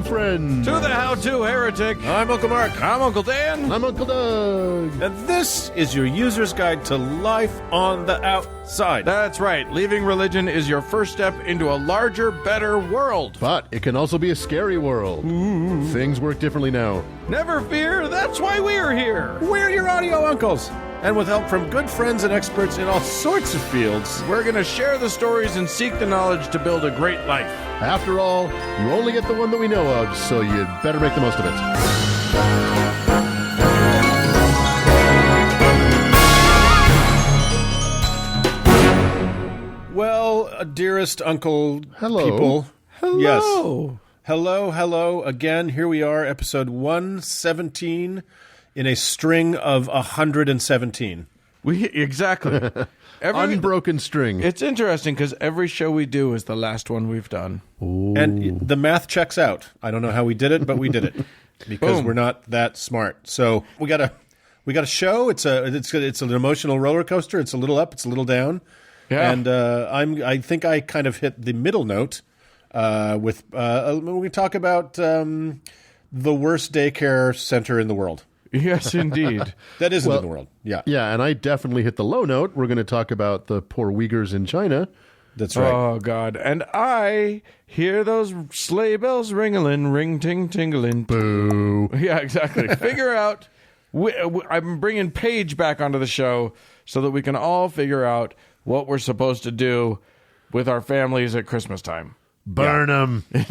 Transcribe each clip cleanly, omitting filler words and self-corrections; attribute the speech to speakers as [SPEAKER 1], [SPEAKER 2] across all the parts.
[SPEAKER 1] friend.
[SPEAKER 2] To the How-To Heretic. I'm Uncle Mark. I'm Uncle Dan.
[SPEAKER 1] I'm Uncle Doug.
[SPEAKER 2] And this is your user's guide to life on the outside. That's right. Leaving religion is your first step into a larger, better world.
[SPEAKER 1] But it can also be a scary world. Ooh. Things work differently now.
[SPEAKER 2] Never fear. That's why we're here. We're your audio uncles. And with help from good friends and experts in all sorts of fields, we're going to share the stories and seek the knowledge to build a great life.
[SPEAKER 1] After all, you only get the one that we know of, so you better make the most of it.
[SPEAKER 2] Well, dearest Uncle
[SPEAKER 1] Hello.
[SPEAKER 2] people.
[SPEAKER 3] Hello.
[SPEAKER 2] Yes. Hello again. Here we are, episode 117 in a string of 117.
[SPEAKER 3] Exactly.
[SPEAKER 1] Unbroken string.
[SPEAKER 3] It's interesting because every show we do is the last one we've done.
[SPEAKER 1] Ooh.
[SPEAKER 2] And the math checks out. I don't know how we did it, but we did it because
[SPEAKER 3] Boom.
[SPEAKER 2] we're not that smart. So we got a show. It's an emotional roller coaster. It's a little up. It's a little down.
[SPEAKER 3] Yeah.
[SPEAKER 2] And I think I kind of hit the middle note with we talk about the worst daycare center in the world.
[SPEAKER 3] Yes, indeed.
[SPEAKER 2] That isn't in the world. Yeah.
[SPEAKER 1] Yeah, and I definitely hit the low note. We're going to talk about the poor Uyghurs in China.
[SPEAKER 2] That's right.
[SPEAKER 3] Oh, God. And I hear those sleigh bells ring-a-lin, ring-ting-ting-a-lin.
[SPEAKER 1] Boo.
[SPEAKER 3] Yeah, exactly. Figure out... I'm bringing Paige back onto the show so that we can all figure out what we're supposed to do with our families at Christmas time.
[SPEAKER 1] Burn them.
[SPEAKER 2] Kill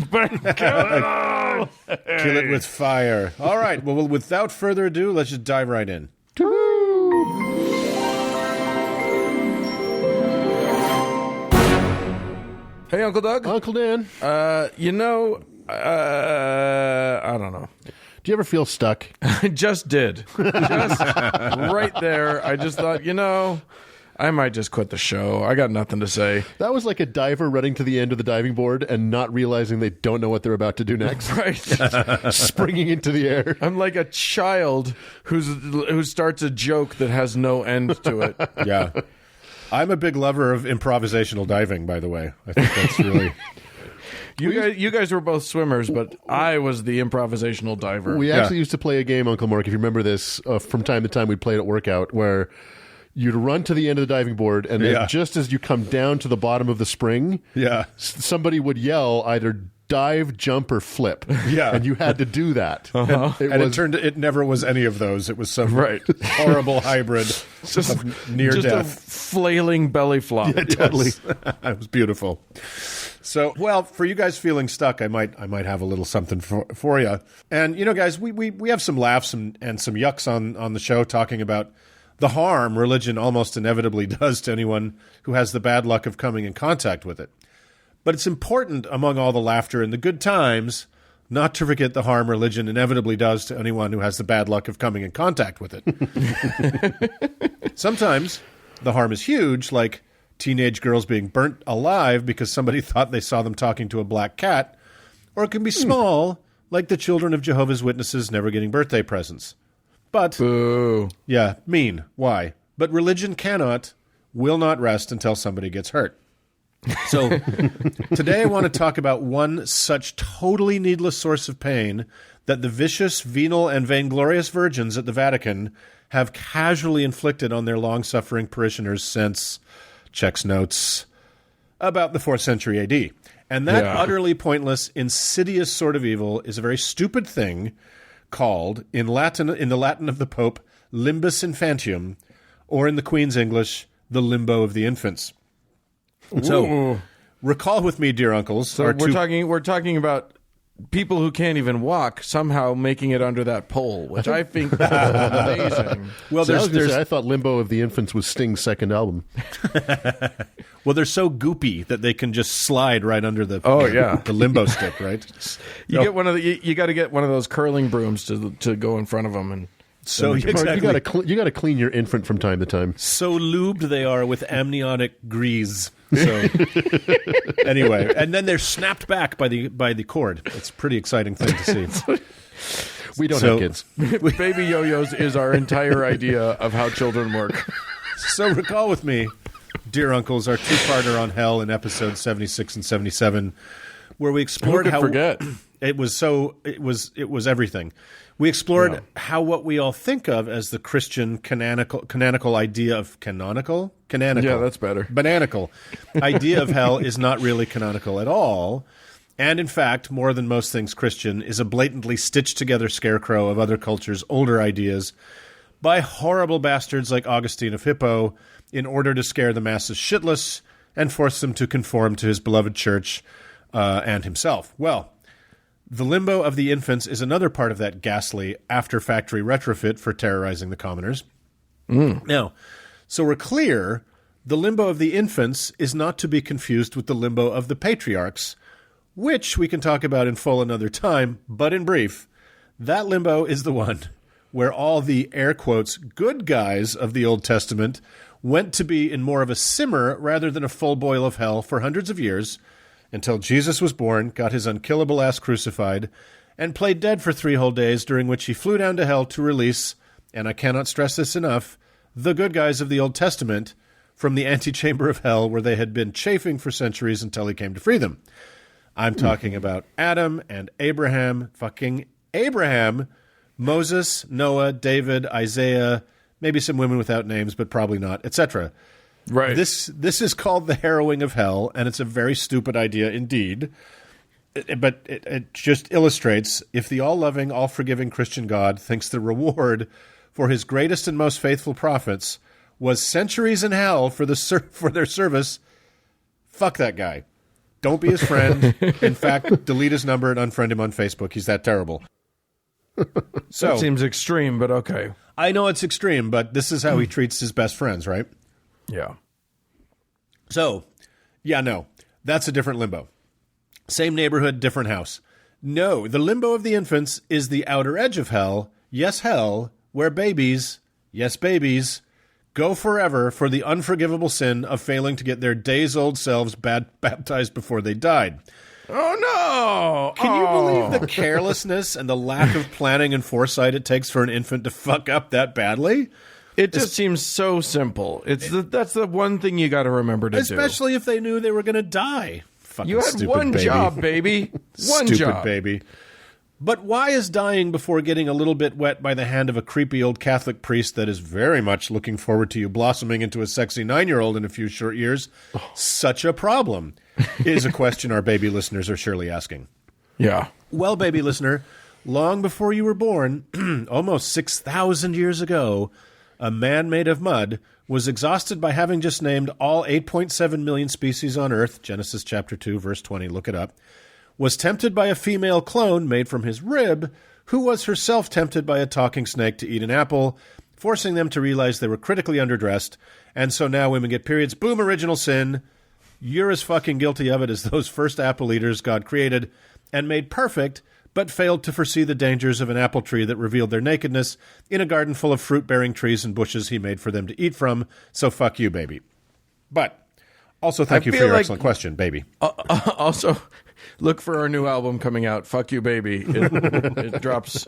[SPEAKER 2] it with fire. All right. Well, without further ado, let's just dive right in.
[SPEAKER 3] Hey, Uncle Doug.
[SPEAKER 1] Uncle Dan,
[SPEAKER 3] I don't know.
[SPEAKER 1] do you ever feel stuck?
[SPEAKER 3] I just did. Just right there. I just thought, I might just quit the show. I got nothing to say.
[SPEAKER 1] That was like a diver running to the end of the diving board and not realizing they don't know what they're about to do next.
[SPEAKER 3] Right.
[SPEAKER 1] Springing into the air.
[SPEAKER 3] I'm like a child who starts a joke that has no end to it.
[SPEAKER 2] Yeah. I'm a big lover of improvisational diving, by the way. I think that's really...
[SPEAKER 3] You guys were both swimmers, but I was the improvisational diver.
[SPEAKER 1] We actually used to play a game, Uncle Mark, if you remember this, from time to time we'd play it at workout, where you'd run to the end of the diving board, and then just as you come down to the bottom of the spring, somebody would yell either dive, jump, or flip.
[SPEAKER 2] Yeah.
[SPEAKER 1] And you had to do that.
[SPEAKER 2] It never was any of those. It was some horrible hybrid of near
[SPEAKER 3] just
[SPEAKER 2] death.
[SPEAKER 3] A flailing belly flop.
[SPEAKER 1] Yeah, totally.
[SPEAKER 2] It was beautiful. So, well, for you guys feeling stuck, I might have a little something for you. And, guys, we have some laughs and some yucks on the show talking about the harm religion almost inevitably does to anyone who has the bad luck of coming in contact with it. But it's important, among all the laughter and the good times, not to forget the harm religion inevitably does to anyone who has the bad luck of coming in contact with it. Sometimes the harm is huge, like teenage girls being burnt alive because somebody thought they saw them talking to a black cat, or it can be small, like the children of Jehovah's Witnesses never getting birthday presents. But,
[SPEAKER 3] Boo.
[SPEAKER 2] Yeah, mean. Why? But religion will not rest until somebody gets hurt. So today I want to talk about one such totally needless source of pain that the vicious, venal, and vainglorious virgins at the Vatican have casually inflicted on their long-suffering parishioners since, checks notes, about the 4th century AD. And that utterly pointless, insidious sort of evil is a very stupid thing called, in the Latin of the Pope, limbus infantium, or in the Queen's English, the limbo of the infants. So, recall with me, dear uncles.
[SPEAKER 3] So we're talking about people who can't even walk somehow making it under that pole, which I think is amazing.
[SPEAKER 2] Well,
[SPEAKER 1] I thought Limbo of the Infants was Sting's second album.
[SPEAKER 2] Well, they're so goopy that they can just slide right under the the limbo stick, right?
[SPEAKER 3] You got to get one of those curling brooms to go in front of them and.
[SPEAKER 2] So exactly.
[SPEAKER 1] You got to clean your infant from time to time.
[SPEAKER 2] So lubed they are with amniotic grease. So anyway, and then they're snapped back by the cord. It's a pretty exciting thing to see.
[SPEAKER 1] We don't have kids.
[SPEAKER 3] Baby yo-yos is our entire idea of how children work.
[SPEAKER 2] So recall with me, dear uncles, our two-parter on hell in episodes 76 and 77, where we explored how
[SPEAKER 3] forget?
[SPEAKER 2] it was everything. We explored how what we all think of as the Christian canonical idea of canonical.
[SPEAKER 3] Yeah, that's better.
[SPEAKER 2] Bananical idea of hell is not really canonical at all. And in fact, more than most things Christian, is a blatantly stitched together scarecrow of other cultures' older ideas by horrible bastards like Augustine of Hippo in order to scare the masses shitless and force them to conform to his beloved church and himself. Well, the limbo of the infants is another part of that ghastly after-factory retrofit for terrorizing the commoners. Now, so we're clear, the limbo of the infants is not to be confused with the limbo of the patriarchs, which we can talk about in full another time, but in brief, that limbo is the one where all the, air quotes, good guys of the Old Testament went to be in more of a simmer rather than a full boil of hell for hundreds of years, until Jesus was born, got his unkillable ass crucified, and played dead for 3 whole days, during which he flew down to hell to release, and I cannot stress this enough, the good guys of the Old Testament from the antechamber of hell where they had been chafing for centuries until he came to free them. I'm talking about Adam and Abraham, fucking Abraham, Moses, Noah, David, Isaiah, maybe some women without names, but probably not, etc.
[SPEAKER 3] Right.
[SPEAKER 2] This is called the harrowing of hell, and it's a very stupid idea indeed. But it just illustrates, if the all-loving, all-forgiving Christian God thinks the reward for his greatest and most faithful prophets was centuries in hell for their service, fuck that guy. Don't be his friend. In fact, delete his number and unfriend him on Facebook. He's that terrible. So
[SPEAKER 3] that seems extreme, but okay.
[SPEAKER 2] I know it's extreme, but this is how he treats his best friends, right?
[SPEAKER 3] Yeah.
[SPEAKER 2] So, yeah, no, that's a different limbo. Same neighborhood, different house. No, the limbo of the infants is the outer edge of hell. Yes, hell, where babies, yes, babies, go forever for the unforgivable sin of failing to get their days-old selves baptized before they died.
[SPEAKER 3] Oh, no!
[SPEAKER 2] Can you believe the carelessness and the lack of planning and foresight it takes for an infant to fuck up that badly?
[SPEAKER 3] It just seems so simple. That's the one thing you got to remember to do.
[SPEAKER 2] Especially if they knew they were going to die. Fucking
[SPEAKER 3] you had one
[SPEAKER 2] baby.
[SPEAKER 3] Job, baby. One
[SPEAKER 2] Stupid
[SPEAKER 3] job.
[SPEAKER 2] Baby. But why is dying before getting a little bit wet by the hand of a creepy old Catholic priest that is very much looking forward to you blossoming into a sexy 9-year-old in a few short years such a problem? Is a question our baby listeners are surely asking.
[SPEAKER 3] Yeah.
[SPEAKER 2] Well, baby listener, long before you were born, almost 6,000 years ago, a man made of mud was exhausted by having just named all 8.7 million species on Earth, Genesis chapter 2, verse 20, look it up, was tempted by a female clone made from his rib, who was herself tempted by a talking snake to eat an apple, forcing them to realize they were critically underdressed, and so now women get periods. Boom, original sin. You're as fucking guilty of it as those first apple eaters God created and made perfect, but failed to foresee the dangers of an apple tree that revealed their nakedness in a garden full of fruit-bearing trees and bushes he made for them to eat from. So fuck you, baby. But also thank you for your excellent question, baby.
[SPEAKER 3] Also, look for our new album coming out, Fuck You, Baby. It drops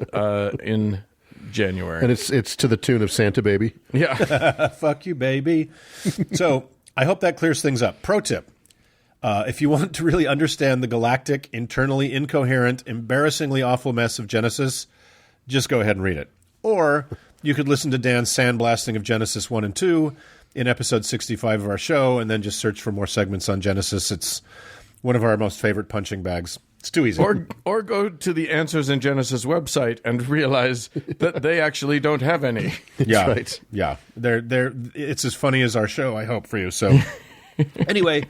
[SPEAKER 3] in January.
[SPEAKER 1] And it's to the tune of Santa Baby.
[SPEAKER 3] Yeah.
[SPEAKER 2] Fuck you, baby. So I hope that clears things up. Pro tip. If you want to really understand the galactic, internally incoherent, embarrassingly awful mess of Genesis, just go ahead and read it. Or you could listen to Dan's sandblasting of Genesis 1 and 2 in episode 65 of our show, and then just search for more segments on Genesis. It's one of our most favorite punching bags. It's too easy.
[SPEAKER 3] Or go to the Answers in Genesis website and realize that they actually don't have any.
[SPEAKER 2] Yeah,
[SPEAKER 1] right.
[SPEAKER 2] Yeah. It's as funny as our show, I hope, for you. So anyway,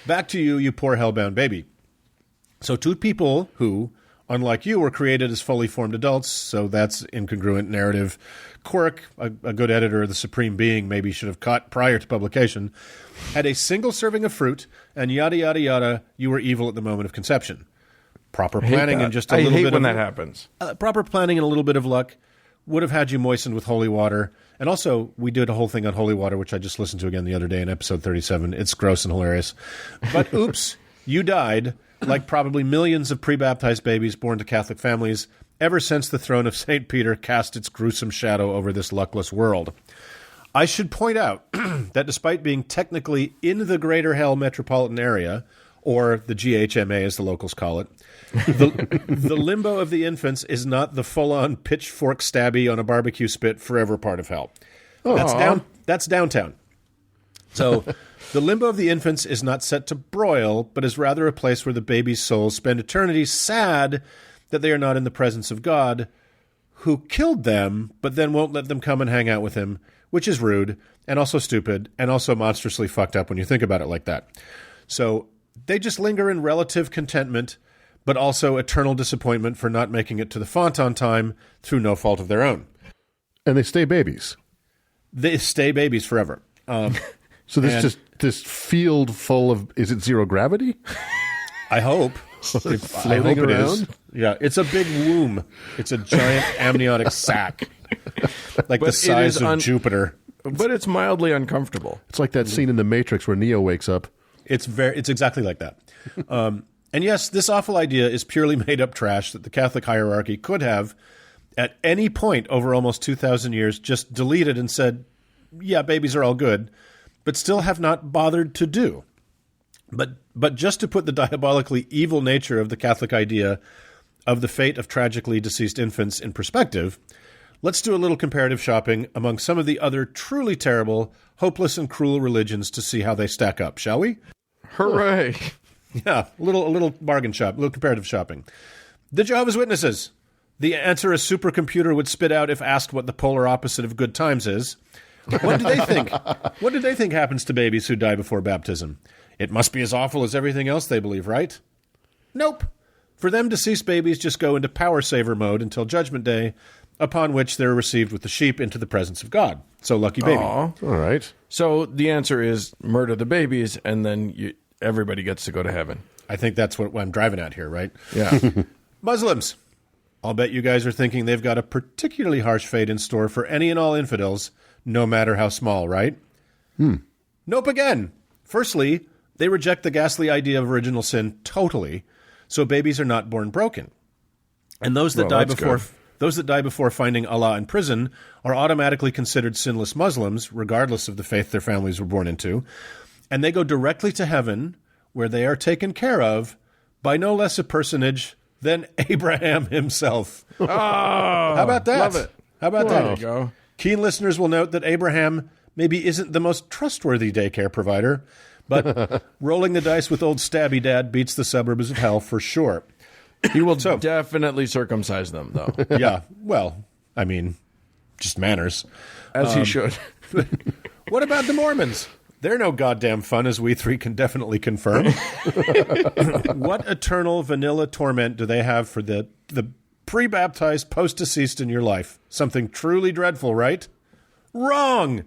[SPEAKER 2] back to you poor hellbound baby. So two people who, unlike you, were created as fully formed adults, so that's incongruent narrative quirk a good editor of the Supreme Being maybe should have caught prior to publication, had a single serving of fruit, and yada, yada, yada, you were evil at the moment of conception. Proper planning and just a little bit
[SPEAKER 3] I hate when
[SPEAKER 2] of,
[SPEAKER 3] that happens.
[SPEAKER 2] Proper planning and a little bit of luck would have had you moistened with holy water. And also, we did a whole thing on holy water, which I just listened to again the other day in episode 37. It's gross and hilarious. But oops, you died, like probably millions of pre-baptized babies born to Catholic families, ever since the throne of St. Peter cast its gruesome shadow over this luckless world. I should point out that despite being technically in the greater hell metropolitan area, or the GHMA as the locals call it. The limbo of the infants is not the full-on pitchfork stabby on a barbecue spit forever part of hell. That's downtown. So the limbo of the infants is not set to broil, but is rather a place where the baby's souls spend eternity sad that they are not in the presence of God, who killed them, but then won't let them come and hang out with him, which is rude and also stupid and also monstrously fucked up when you think about it like that. So they just linger in relative contentment, but also eternal disappointment for not making it to the font on time through no fault of their own.
[SPEAKER 1] And they stay babies.
[SPEAKER 2] They stay babies forever.
[SPEAKER 1] So there's just this field full of, is it zero gravity?
[SPEAKER 2] I hope. I hope it is. Yeah, it's a big womb. It's a giant amniotic sac, like the size of Jupiter.
[SPEAKER 3] But it's mildly uncomfortable.
[SPEAKER 1] It's like that scene in The Matrix where Neo wakes up.
[SPEAKER 2] It's exactly like that. And yes, this awful idea is purely made-up trash that the Catholic hierarchy could have, at any point over almost 2,000 years, just deleted and said, yeah, babies are all good, but still have not bothered to do. But just to put the diabolically evil nature of the Catholic idea of the fate of tragically deceased infants in perspective, let's do a little comparative shopping among some of the other truly terrible, hopeless, and cruel religions to see how they stack up, shall we?
[SPEAKER 3] Hooray!
[SPEAKER 2] Yeah, a little bargain shop, a little comparative shopping. The Jehovah's Witnesses. The answer a supercomputer would spit out if asked what the polar opposite of good times is. What do they think? What do they think happens to babies who die before baptism? It must be as awful as everything else they believe, right? Nope. For them, deceased babies just go into power saver mode until Judgment Day, upon which they're received with the sheep into the presence of God. So lucky baby.
[SPEAKER 3] Aww.
[SPEAKER 1] All right.
[SPEAKER 3] So the answer is murder the babies, and then everybody gets to go to heaven.
[SPEAKER 2] I think that's what I'm driving at here, right?
[SPEAKER 3] Yeah.
[SPEAKER 2] Muslims. I'll bet you guys are thinking they've got a particularly harsh fate in store for any and all infidels, no matter how small, right? Nope again. Firstly, they reject the ghastly idea of original sin totally, so babies are not born broken. And those that die before finding Allah in prison are automatically considered sinless Muslims, regardless of the faith their families were born into, and they go directly to heaven, where they are taken care of by no less a personage than Abraham himself.
[SPEAKER 3] Oh,
[SPEAKER 2] how about that?
[SPEAKER 3] Love it.
[SPEAKER 2] How about
[SPEAKER 3] There
[SPEAKER 2] that?
[SPEAKER 3] you go.
[SPEAKER 2] Keen listeners will note that Abraham maybe isn't the most trustworthy daycare provider, but rolling the dice with old Stabby Dad beats the suburbs of hell for sure.
[SPEAKER 3] He will definitely circumcise them, though.
[SPEAKER 2] Yeah, well, I mean, just manners.
[SPEAKER 3] As he should.
[SPEAKER 2] What about the Mormons? They're no goddamn fun, as we three can definitely confirm. What eternal vanilla torment do they have for the pre-baptized, post-deceased in your life? Something truly dreadful, right? Wrong!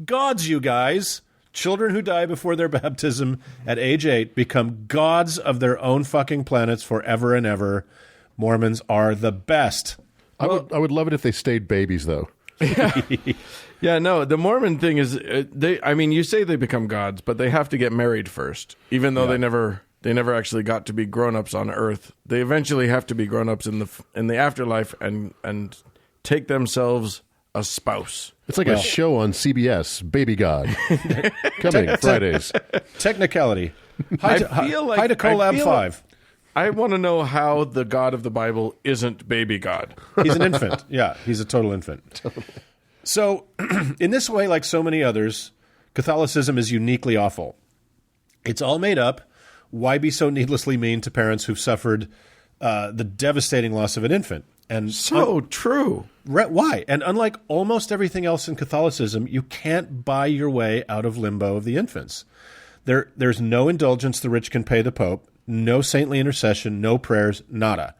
[SPEAKER 2] Gods, you guys. Children who die before their baptism at age 8 become gods of their own fucking planets forever and ever. Mormons are the best.
[SPEAKER 1] I would love it if they stayed babies, though.
[SPEAKER 3] Yeah, no, the Mormon thing is, you say they become gods, but they have to get married first, even though they never actually got to be grown-ups on Earth. They eventually have to be grown-ups in the afterlife and take themselves a spouse.
[SPEAKER 1] It's like a show on CBS, Baby God. Coming Fridays.
[SPEAKER 2] Technicality. Hi to Collab 5.
[SPEAKER 3] I want to know how the God of the Bible isn't baby God.
[SPEAKER 2] He's an infant. Yeah, he's a total infant. So, in this way, like so many others, Catholicism is uniquely awful. It's all made up. Why be so needlessly mean to parents who've suffered the devastating loss of an infant? And
[SPEAKER 3] so true.
[SPEAKER 2] Why? And unlike almost everything else in Catholicism, you can't buy your way out of limbo of the infants. There's no indulgence the rich can pay the Pope, no saintly intercession, no prayers, nada.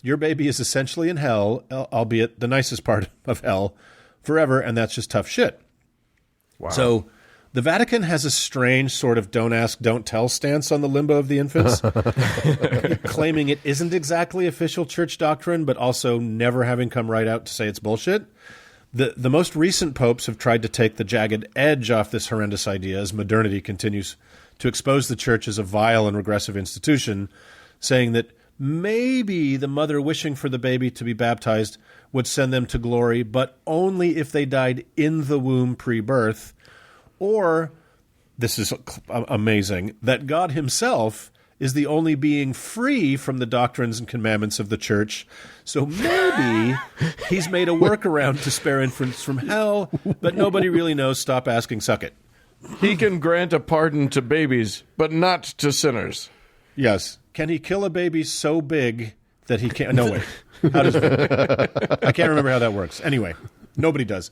[SPEAKER 2] Your baby is essentially in hell, albeit the nicest part of hell, forever, and that's just tough shit.
[SPEAKER 3] Wow.
[SPEAKER 2] So the Vatican has a strange sort of don't ask, don't tell stance on the limbo of the infants, claiming it isn't exactly official church doctrine, but also never having come right out to say it's bullshit. The most recent popes have tried to take the jagged edge off this horrendous idea as modernity continues to expose the church as a vile and regressive institution, saying that maybe the mother wishing for the baby to be baptized would send them to glory, but only if they died in the womb pre-birth. Or, this is amazing, that God himself is the only being free from the doctrines and commandments of the church. So maybe he's made a workaround to spare infants from hell, but nobody really knows. Stop asking, suck it.
[SPEAKER 3] He can grant a pardon to babies, but not to sinners.
[SPEAKER 2] Yes. Can he kill a baby so big that he can't? No, wait. How does I can't remember how that works. Anyway, nobody does.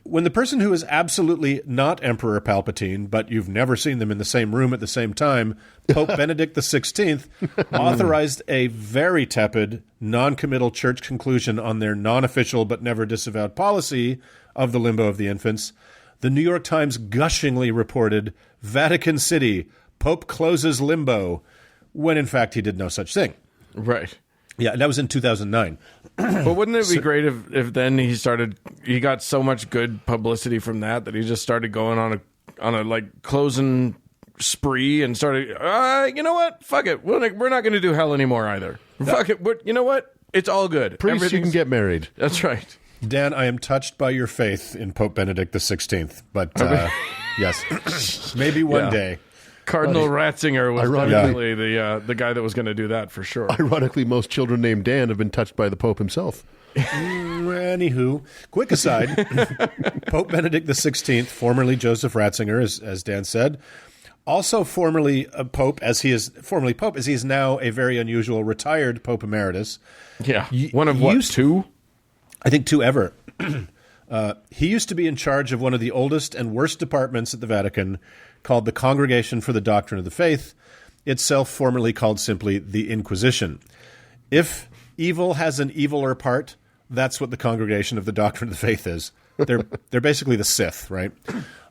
[SPEAKER 2] When the person who is absolutely not Emperor Palpatine, but you've never seen them in the same room at the same time, Pope Benedict XVI, authorized a very tepid, non-committal church conclusion on their non-official but never disavowed policy of the limbo of the infants, the New York Times gushingly reported, Vatican City, Pope closes limbo, when in fact he did no such thing.
[SPEAKER 3] Right.
[SPEAKER 2] Yeah, that was in 2009.
[SPEAKER 3] But wouldn't it be great if then he got so much good publicity from that he just started going on a like closing spree and started, you know what? Fuck it. We're not going to do hell anymore either. Fuck it. You know what? It's all good.
[SPEAKER 1] Priest, you can get married.
[SPEAKER 3] That's right.
[SPEAKER 2] Dan, I am touched by your faith in Pope Benedict XVI, but yes, maybe one day.
[SPEAKER 3] Cardinal Ratzinger was definitely the guy that was going to do that for sure.
[SPEAKER 1] Ironically, most children named Dan have been touched by the Pope himself.
[SPEAKER 2] Anywho, quick aside, Pope Benedict XVI, formerly Joseph Ratzinger, as Dan said, also formerly a Pope, as he is now a very unusual retired Pope Emeritus.
[SPEAKER 3] Yeah, one of what, two?
[SPEAKER 2] I think two ever. He used to be in charge of one of the oldest and worst departments at the Vatican, called the Congregation for the Doctrine of the Faith, itself formerly called simply the Inquisition. If evil has an eviler part, that's what the Congregation of the Doctrine of the Faith is. They're basically the Sith, right?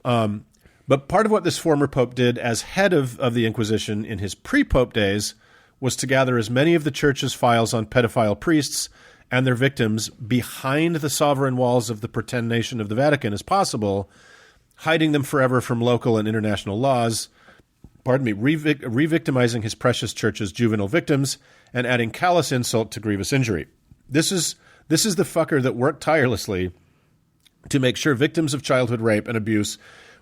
[SPEAKER 2] But part of what this former pope did as head of the Inquisition in his pre-pope days was to gather as many of the church's files on pedophile priests and their victims behind the sovereign walls of the pretend nation of the Vatican as possible, hiding them forever from local and international laws, re-victimizing his precious church's juvenile victims, and adding callous insult to grievous injury. This is the fucker that worked tirelessly to make sure victims of childhood rape and abuse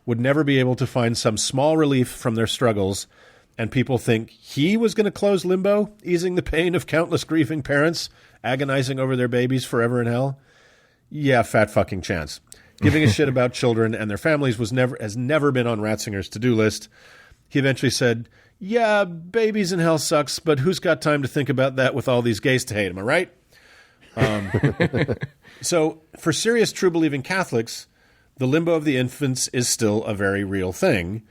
[SPEAKER 2] would never be able to find some small relief from their struggles, and people think he was going to close limbo, easing the pain of countless grieving parents, agonizing over their babies forever in hell? Yeah, fat fucking chance. Giving a shit about children and their families has never been on Ratzinger's to-do list. He eventually said, yeah, babies in hell sucks, but who's got time to think about that with all these gays to hate? Am I right? So for serious true-believing Catholics, the limbo of the infants is still a very real thing.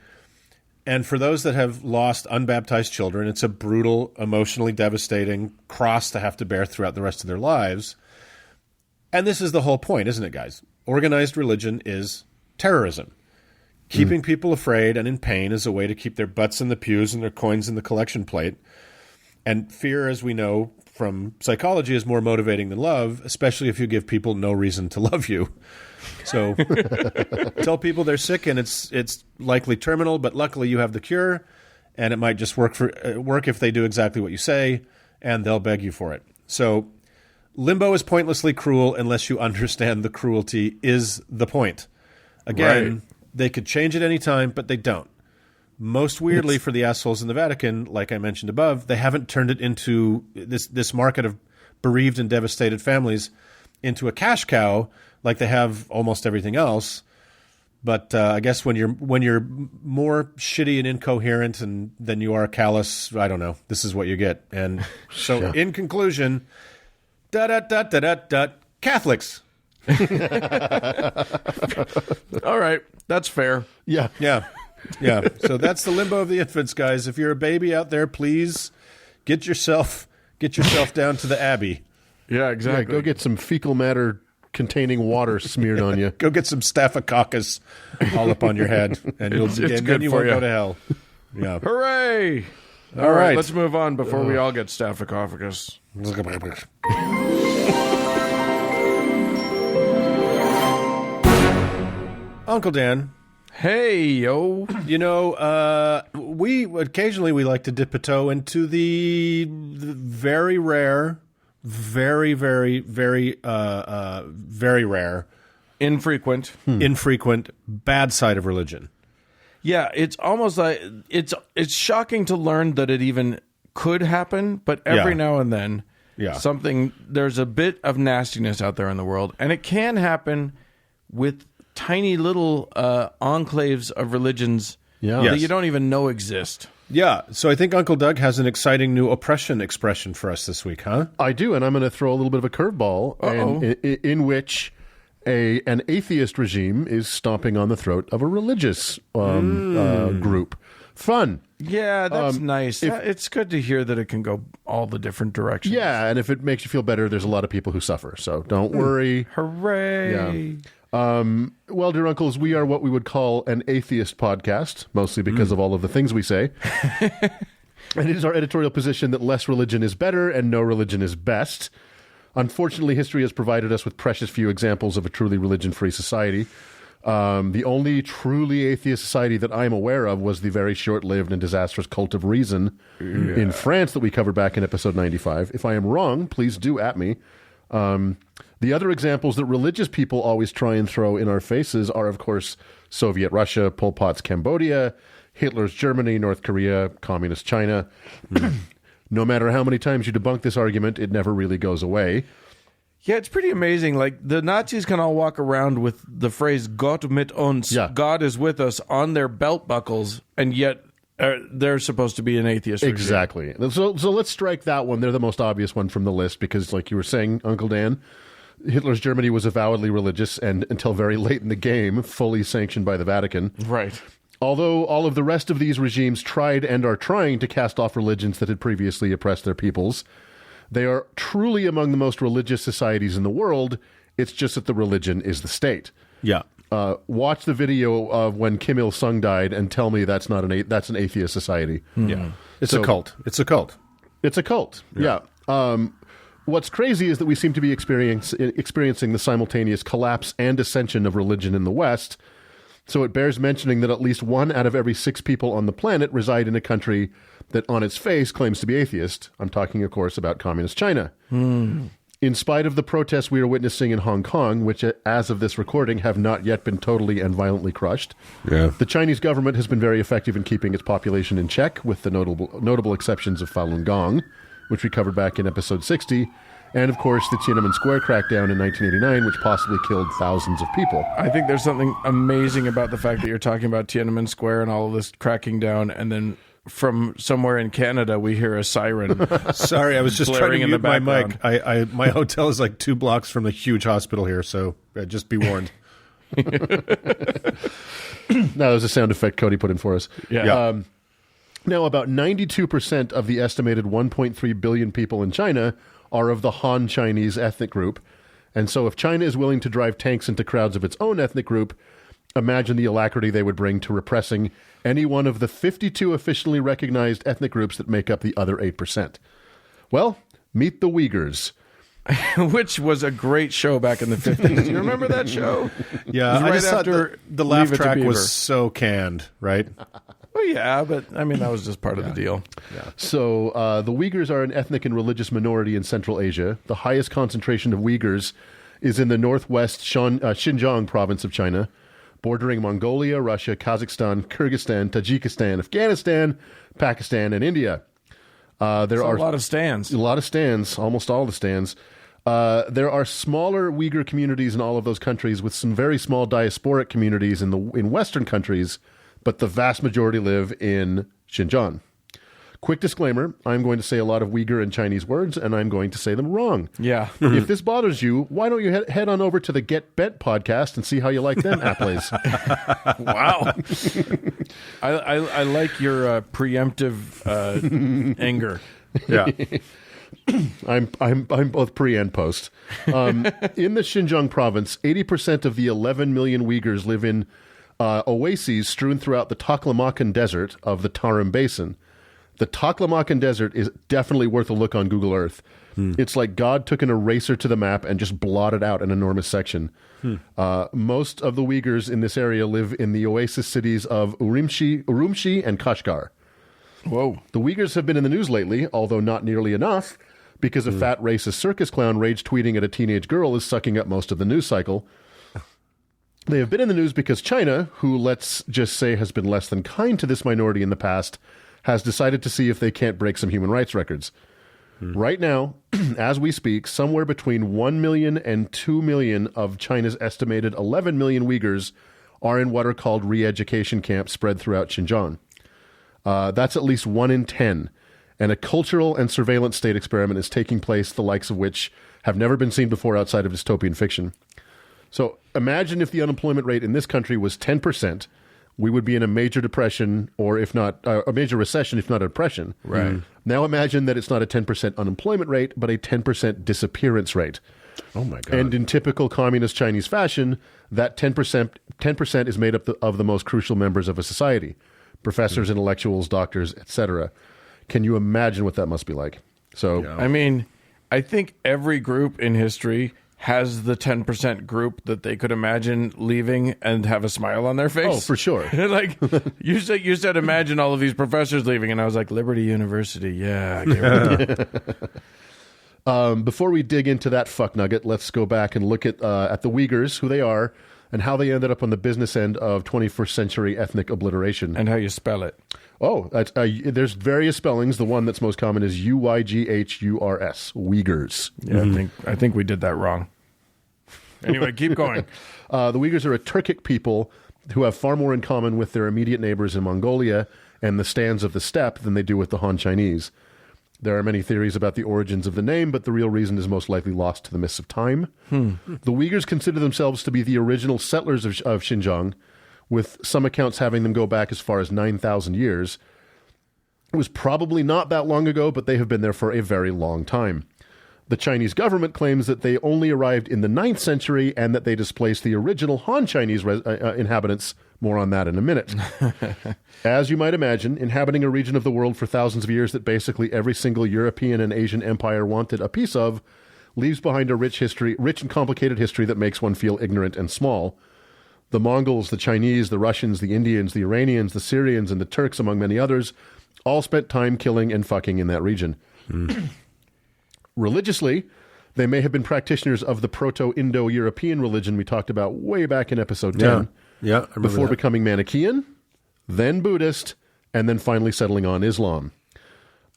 [SPEAKER 2] And for those that have lost unbaptized children, it's a brutal, emotionally devastating cross to have to bear throughout the rest of their lives. And this is the whole point, isn't it, guys? Organized religion is terrorism. Keeping people afraid and in pain is a way to keep their butts in the pews and their coins in the collection plate. And fear, as we know from psychology, is more motivating than love, especially if you give people no reason to love you. So tell people they're sick and it's likely terminal, but luckily you have the cure, and it might just work if they do exactly what you say, and they'll beg you for it. So limbo is pointlessly cruel unless you understand the cruelty is the point. Again, They could change at any time, but they don't. Most weirdly for the assholes in the Vatican, like I mentioned above, they haven't turned it into this market of bereaved and devastated families into a cash cow like they have almost everything else. But I guess when you're more shitty and incoherent than you are callous, I don't know. This is what you get. And so, in conclusion, Catholics.
[SPEAKER 3] All right, that's fair.
[SPEAKER 2] Yeah. So that's the limbo of the infants, guys. If you're a baby out there, please get yourself down to the Abbey.
[SPEAKER 3] Yeah, exactly.
[SPEAKER 1] Yeah, go get some fecal matter containing water smeared on you.
[SPEAKER 2] Go get some staphylococcus all up on your head, and then you won't go to hell. Yeah.
[SPEAKER 3] Hooray! All right, let's move on before we all get staphylococcus.
[SPEAKER 2] Uncle Dan.
[SPEAKER 3] Hey, yo.
[SPEAKER 2] You know, we like to dip a toe into the very rare, very, very, very, very rare,
[SPEAKER 3] infrequent,
[SPEAKER 2] bad side of religion.
[SPEAKER 3] Yeah, it's almost like it's shocking to learn that it even could happen, but every now and then there's a bit of nastiness out there in the world, and it can happen with tiny little enclaves of religions that you don't even know exist.
[SPEAKER 2] Yeah, so I think Uncle Doug has an exciting new oppression expression for us this week, huh?
[SPEAKER 1] I do, and I'm going to throw a little bit of a curveball in which an atheist regime is stomping on the throat of a religious group. Fun.
[SPEAKER 3] Yeah, that's nice. It's good to hear that it can go all the different directions.
[SPEAKER 1] Yeah, and if it makes you feel better, there's a lot of people who suffer, so don't worry.
[SPEAKER 3] Hooray.
[SPEAKER 1] Yeah. Well, dear uncles, we are what we would call an atheist podcast, mostly because of all of the things we say. And it is our editorial position that less religion is better and no religion is best. Unfortunately, history has provided us with precious few examples of a truly religion-free society. The only truly atheist society that I'm aware of was the very short-lived and disastrous Cult of Reason in France that we covered back in episode 95. If I am wrong, please do at me. The other examples that religious people always try and throw in our faces are, of course, Soviet Russia, Pol Pot's Cambodia, Hitler's Germany, North Korea, Communist China. No matter how many times you debunk this argument, it never really goes away.
[SPEAKER 3] Yeah, it's pretty amazing. Like, the Nazis can all walk around with the phrase Gott mit uns, God is with us, on their belt buckles, and yet they're supposed to be an atheist regime.
[SPEAKER 1] Exactly. So let's strike that one. They're the most obvious one from the list because, like you were saying, Uncle Dan, Hitler's Germany was avowedly religious and, until very late in the game, fully sanctioned by the Vatican.
[SPEAKER 3] Right.
[SPEAKER 1] Although all of the rest of these regimes tried and are trying to cast off religions that had previously oppressed their peoples, they are truly among the most religious societies in the world. It's just that the religion is the state.
[SPEAKER 2] Yeah.
[SPEAKER 1] Watch the video of when Kim Il-sung died and tell me that's not that's an atheist society.
[SPEAKER 2] Yeah. It's a cult. It's a cult.
[SPEAKER 1] It's a cult. Yeah. What's crazy is that we seem to be experiencing the simultaneous collapse and ascension of religion in the West. So it bears mentioning that at least 1 out of every 6 people on the planet reside in a country that on its face claims to be atheist. I'm talking, of course, about communist China. In spite of the protests we are witnessing in Hong Kong, which as of this recording have not yet been totally and violently crushed, the Chinese government has been very effective in keeping its population in check, with the notable exceptions of Falun Gong, which we covered back in episode 60, and, of course, the Tiananmen Square crackdown in 1989, which possibly killed thousands of people.
[SPEAKER 3] I think there's something amazing about the fact that you're talking about Tiananmen Square and all of this cracking down, and then from somewhere in Canada, we hear a siren.
[SPEAKER 2] Sorry, I was just trying to mute my mic. My hotel is like 2 blocks from the huge hospital here, so just be warned.
[SPEAKER 1] That was a sound effect Cody put in for us.
[SPEAKER 3] Yeah.
[SPEAKER 1] Now, about 92% of the estimated 1.3 billion people in China are of the Han Chinese ethnic group. And so if China is willing to drive tanks into crowds of its own ethnic group, imagine the alacrity they would bring to repressing any one of the 52 officially recognized ethnic groups that make up the other 8%. Well, meet the Uyghurs.
[SPEAKER 3] Which was a great show back in the 50s. Do you remember that show?
[SPEAKER 2] Yeah,
[SPEAKER 3] right
[SPEAKER 2] I just
[SPEAKER 3] after
[SPEAKER 2] thought the laugh track
[SPEAKER 3] Beaver.
[SPEAKER 2] was so canned, right?
[SPEAKER 3] Well, yeah, but I mean, that was just part of the deal.
[SPEAKER 2] Yeah.
[SPEAKER 1] So the Uyghurs are an ethnic and religious minority in Central Asia. The highest concentration of Uyghurs is in the northwest Xinjiang province of China, bordering Mongolia, Russia, Kazakhstan, Kyrgyzstan, Tajikistan, Afghanistan, Pakistan, and India. There are
[SPEAKER 3] a lot of stands.
[SPEAKER 1] A lot of stands, almost all the stands. There are smaller Uyghur communities in all of those countries, with some very small diasporic communities in Western countries, but the vast majority live in Xinjiang. Quick disclaimer, I'm going to say a lot of Uyghur and Chinese words, and I'm going to say them wrong.
[SPEAKER 3] Yeah.
[SPEAKER 1] If this bothers you, why don't you head on over to the Get Bet podcast and see how you like them applays.
[SPEAKER 3] Wow. I like your preemptive anger.
[SPEAKER 2] Yeah.
[SPEAKER 1] I'm both pre and post. In the Xinjiang province, 80% of the 11 million Uyghurs live in oases strewn throughout the Taklamakan Desert of the Tarim Basin. The Taklamakan Desert is definitely worth a look on Google Earth. It's like God took an eraser to the map and just blotted out an enormous section. Most of the Uyghurs in this area live in the oasis cities of Urumqi and Kashgar.
[SPEAKER 3] Whoa.
[SPEAKER 1] The Uyghurs have been in the news lately, although not nearly enough, because a fat racist circus clown rage tweeting at a teenage girl is sucking up most of the news cycle. They have been in the news because China, who let's just say has been less than kind to this minority in the past, has decided to see if they can't break some human rights records. Right now, as we speak, somewhere between 1 million and 2 million of China's estimated 11 million Uyghurs are in what are called re-education camps spread throughout Xinjiang. That's at least 1 in 10. And a cultural and surveillance state experiment is taking place, the likes of which have never been seen before outside of dystopian fiction. So imagine if the unemployment rate in this country was 10%, we would be in a major depression, or if not a major recession, if not a depression.
[SPEAKER 3] Right.
[SPEAKER 1] Now imagine that it's not a 10% unemployment rate, but a 10% disappearance rate.
[SPEAKER 2] Oh my God.
[SPEAKER 1] And in typical communist Chinese fashion, that 10% is made up of the most crucial members of a society: professors, intellectuals, doctors, etc. Can you imagine what that must be like? So,
[SPEAKER 3] I mean, I think every group in history has the 10% group that they could imagine leaving and have a smile on their face.
[SPEAKER 1] Oh, for sure.
[SPEAKER 3] Like you said, imagine all of these professors leaving, and I was like, Liberty University, yeah. Get rid of it.
[SPEAKER 1] Before we dig into that fuck nugget, let's go back and look at the Uyghurs, who they are, and how they ended up on the business end of 21st century ethnic obliteration.
[SPEAKER 3] And how you spell it.
[SPEAKER 1] Oh, there's various spellings. The one that's most common is Uyghurs, Uyghurs.
[SPEAKER 3] Yeah, I think we did that wrong. Anyway, keep going.
[SPEAKER 1] The Uyghurs are a Turkic people who have far more in common with their immediate neighbors in Mongolia and the stands of the steppe than they do with the Han Chinese. There are many theories about the origins of the name, but the real reason is most likely lost to the mists of time. The Uyghurs consider themselves to be the original settlers of Xinjiang, with some accounts having them go back as far as 9,000 years. It was probably not that long ago, but they have been there for a very long time. The Chinese government claims that they only arrived in the 9th century and that they displaced the original Han Chinese inhabitants. More on that in a minute. As you might imagine, inhabiting a region of the world for thousands of years that basically every single European and Asian empire wanted a piece of leaves behind a rich and complicated history that makes one feel ignorant and small. The Mongols, the Chinese, the Russians, the Indians, the Iranians, the Syrians, and the Turks, among many others, all spent time killing and fucking in that region. Religiously, they may have been practitioners of the Proto-Indo-European religion we talked about way back in episode 10.
[SPEAKER 2] Yeah, I remember
[SPEAKER 1] before
[SPEAKER 2] that.
[SPEAKER 1] becoming Manichaean, then Buddhist, and then finally settling on Islam.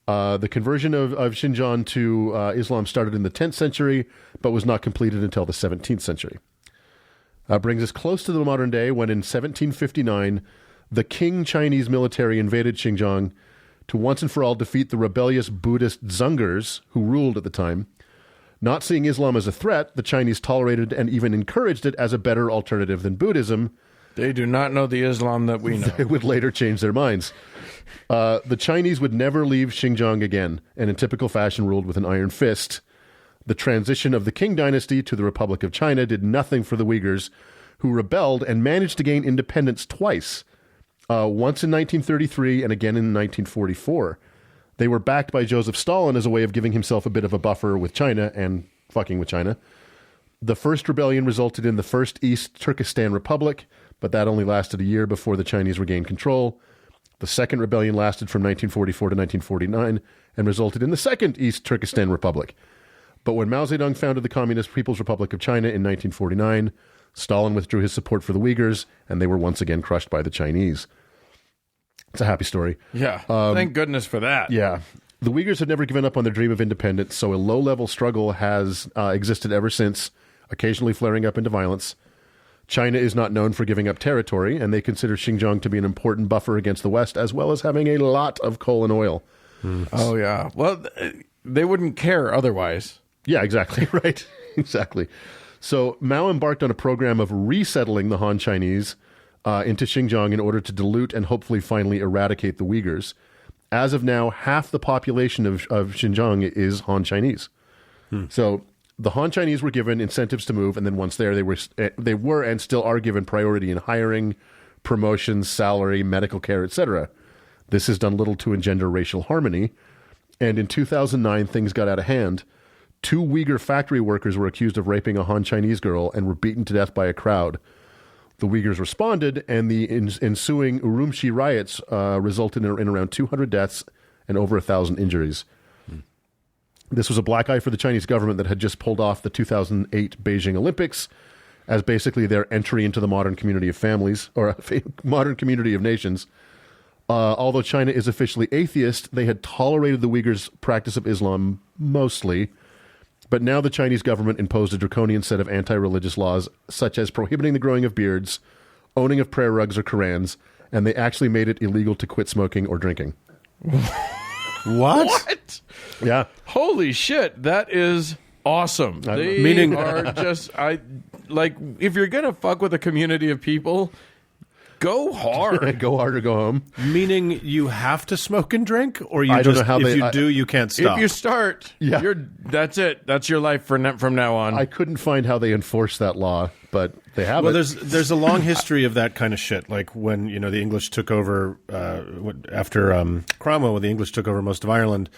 [SPEAKER 1] The conversion of Xinjiang to Islam started in the 10th century, but was not completed until the 17th century. Brings us close to the modern day when in 1759, the Qing Chinese military invaded Xinjiang to once and for all defeat the rebellious Buddhist Uyghurs who ruled at the time. Not seeing Islam as a threat, the Chinese tolerated and even encouraged it as a better alternative than Buddhism.
[SPEAKER 3] They do not know the Islam that we know.
[SPEAKER 1] They would later change their minds. The Chinese would never leave Xinjiang again, and in typical fashion ruled with an iron fist. The transition of the Qing dynasty to the Republic of China did nothing for the Uyghurs, who rebelled and managed to gain independence twice, once in 1933 and again in 1944. They were backed by Joseph Stalin as a way of giving himself a bit of a buffer with China and fucking with China. The first rebellion resulted in the First East Turkestan Republic, but that only lasted a year before the Chinese regained control. The second rebellion lasted from 1944 to 1949 and resulted in the Second East Turkestan Republic. But when Mao Zedong founded the Communist People's Republic of China in 1949, Stalin withdrew his support for the Uyghurs, and they were once again crushed by the Chinese. It's a happy story.
[SPEAKER 3] Yeah, thank goodness for that.
[SPEAKER 1] Yeah. The Uyghurs have never given up on their dream of independence, so a low-level struggle has existed ever since, occasionally flaring up into violence. China is not known for giving up territory, and they consider Xinjiang to be an important buffer against the West, as well as having a lot of coal and oil.
[SPEAKER 3] Oh, yeah. Well, they wouldn't care otherwise.
[SPEAKER 1] Yeah, exactly. Right. Exactly. So Mao embarked on a program of resettling the Han Chinese into Xinjiang in order to dilute and hopefully finally eradicate the Uyghurs. As of now, half the population of Xinjiang is Han Chinese. So the Han Chinese were given incentives to move, and then once there, they were and still are given priority in hiring, promotions, salary, medical care, etc. This has done little to engender racial harmony. And in 2009, things got out of hand. 2 Uyghur factory workers were accused of raping a Han Chinese girl and were beaten to death by a crowd. The Uyghurs responded, and the ensuing Urumqi riots resulted in around 200 deaths and over 1,000 injuries. This was a black eye for the Chinese government that had just pulled off the 2008 Beijing Olympics as basically their entry into the modern community of families, or modern community of nations. Although China is officially atheist, they had tolerated the Uyghurs' practice of Islam mostly. But now the Chinese government imposed a draconian set of anti-religious laws, such as prohibiting the growing of beards, owning of prayer rugs or Korans, and they actually made it illegal to quit smoking or drinking.
[SPEAKER 3] What?
[SPEAKER 1] Yeah.
[SPEAKER 3] Holy shit, that is awesome.
[SPEAKER 2] Meaning,
[SPEAKER 3] are just, if you're going to fuck with a community of people, go hard.
[SPEAKER 1] Go hard or go home.
[SPEAKER 2] Meaning you have to smoke and drink, or you
[SPEAKER 1] I don't know how
[SPEAKER 2] if you do, you can't stop.
[SPEAKER 3] If you start, that's it. That's your life from now on.
[SPEAKER 1] I couldn't find how they enforce that law, but they have
[SPEAKER 2] Well,
[SPEAKER 1] it.
[SPEAKER 2] there's a long history of that kind of shit. Like when the English took over after Cromwell, when the English took over most of Ireland.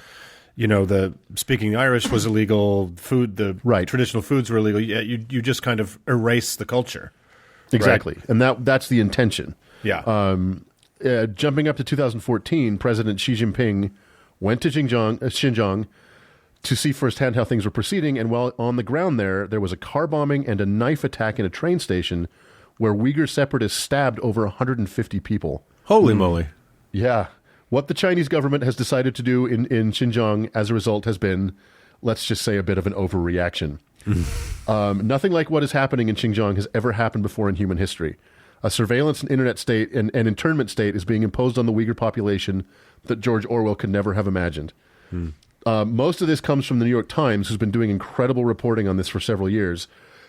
[SPEAKER 2] The speaking Irish was illegal. Traditional foods were illegal. You just kind of erase the culture.
[SPEAKER 1] Exactly.
[SPEAKER 2] Right?
[SPEAKER 1] And that's the intention.
[SPEAKER 2] Yeah.
[SPEAKER 1] Jumping up to 2014, President Xi Jinping went to Xinjiang to see firsthand how things were proceeding. And while on the ground there was a car bombing and a knife attack in a train station where Uyghur separatists stabbed over 150 people.
[SPEAKER 2] Holy moly.
[SPEAKER 1] Yeah. What the Chinese government has decided to do in Xinjiang as a result has been, let's just say, a bit of an overreaction. Nothing like what is happening in Xinjiang has ever happened before in human history. A surveillance and internet state and internment state is being imposed on the Uyghur population that George Orwell could never have imagined. Most of this comes from the New York Times, who's been doing incredible reporting on this for several years.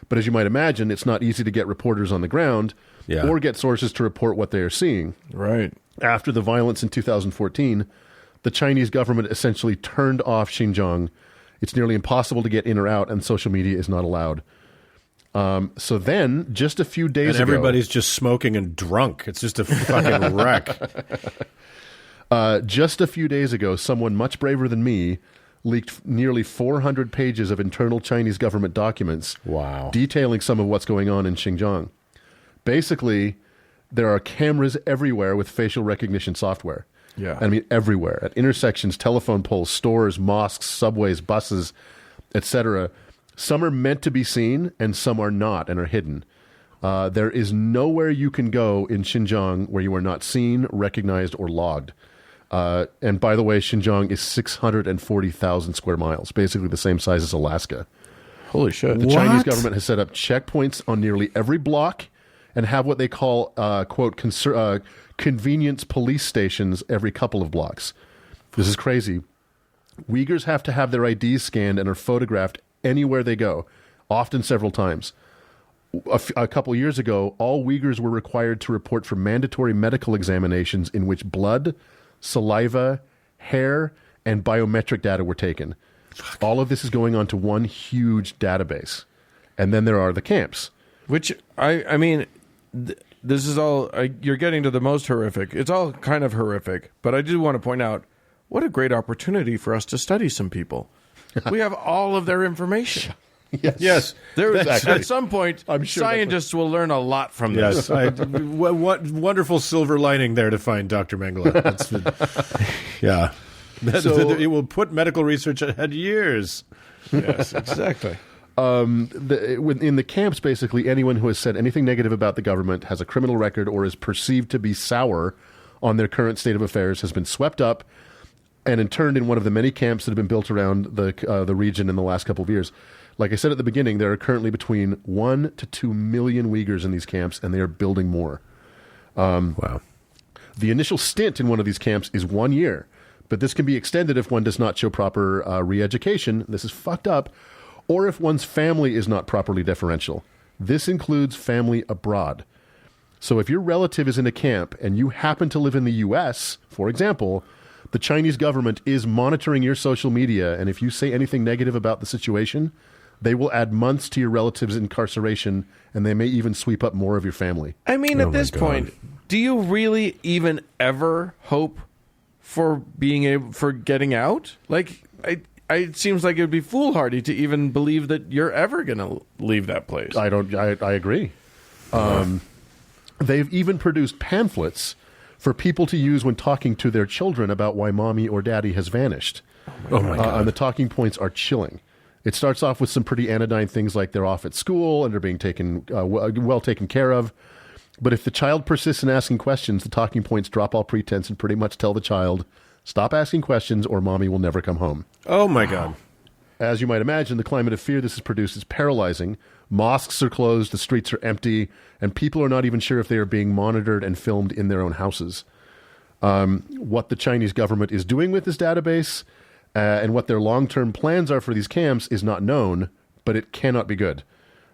[SPEAKER 1] But as you might imagine, it's not easy to get reporters on the ground or get sources to report what they are seeing.
[SPEAKER 3] Right.
[SPEAKER 1] After the violence in 2014, the Chinese government essentially turned off Xinjiang. It's nearly impossible to get in or out, and social media is not allowed. So then, just a few days ago...
[SPEAKER 2] And everybody's just smoking and drunk. It's just a fucking wreck.
[SPEAKER 1] Just a few days ago, someone much braver than me leaked nearly 400 pages of internal Chinese government documents detailing some of what's going on in Xinjiang. Basically, there are cameras everywhere with facial recognition software.
[SPEAKER 3] Yeah.
[SPEAKER 1] I mean, everywhere. At intersections, telephone poles, stores, mosques, subways, buses, etc. Some are meant to be seen, and some are not and are hidden. There is nowhere you can go in Xinjiang where you are not seen, recognized, or logged. And by the way, Xinjiang is 640,000 square miles, basically the same size as Alaska.
[SPEAKER 3] Holy shit.
[SPEAKER 1] The Chinese government has set up checkpoints on nearly every block and have what they call, quote, convenience police stations every couple of blocks. This is crazy. Uyghurs have to have their IDs scanned and are photographed anywhere they go, often several times. A couple years ago, all Uyghurs were required to report for mandatory medical examinations in which blood, saliva, hair, and biometric data were taken. All of this is going on to one huge database. And then there are the camps.
[SPEAKER 3] Which, I mean, this is all, you're getting to the most horrific. It's all kind of horrific. But I do want to point out, what a great opportunity for us to study some people. We have all of their information.
[SPEAKER 2] Yes.
[SPEAKER 3] At some point, I'm sure scientists will learn a lot from this.
[SPEAKER 2] Yes. What wonderful silver lining there to find, Dr. Mengele. Yeah. It will put medical research ahead years.
[SPEAKER 3] Yes, exactly.
[SPEAKER 1] In the camps, basically, anyone who has said anything negative about the government, has a criminal record, or is perceived to be sour on their current state of affairs has been swept up and interned in one of the many camps that have been built around the region in the last couple of years. Like I said at the beginning, there are currently between 1 to 2 million Uyghurs in these camps, and they are building more.
[SPEAKER 2] Wow.
[SPEAKER 1] The initial stint in one of these camps is 1 year, but this can be extended if one does not show proper re-education. This is fucked up. Or if one's family is not properly deferential. This includes family abroad. So if your relative is in a camp and you happen to live in the U.S., for example, the Chinese government is monitoring your social media, and if you say anything negative about the situation, they will add months to your relative's incarceration, and they may even sweep up more of your family.
[SPEAKER 3] I mean, at this point, do you really even ever hope for getting out? Like, it seems like it would be foolhardy to even believe that you're ever going to leave that place.
[SPEAKER 1] I agree. They've even produced pamphlets for people to use when talking to their children about why mommy or daddy has vanished.
[SPEAKER 2] Oh my God.
[SPEAKER 1] And the talking points are chilling. It starts off with some pretty anodyne things like they're off at school and they're being taken well taken care of. But if the child persists in asking questions, the talking points drop all pretense and pretty much tell the child, stop asking questions or mommy will never come home.
[SPEAKER 2] Oh, my God.
[SPEAKER 1] As you might imagine, the climate of fear this has produced is paralyzing. Mosques are closed, the streets are empty, and people are not even sure if they are being monitored and filmed in their own houses. What the Chinese government is doing with this database and what their long-term plans are for these camps is not known, but it cannot be good.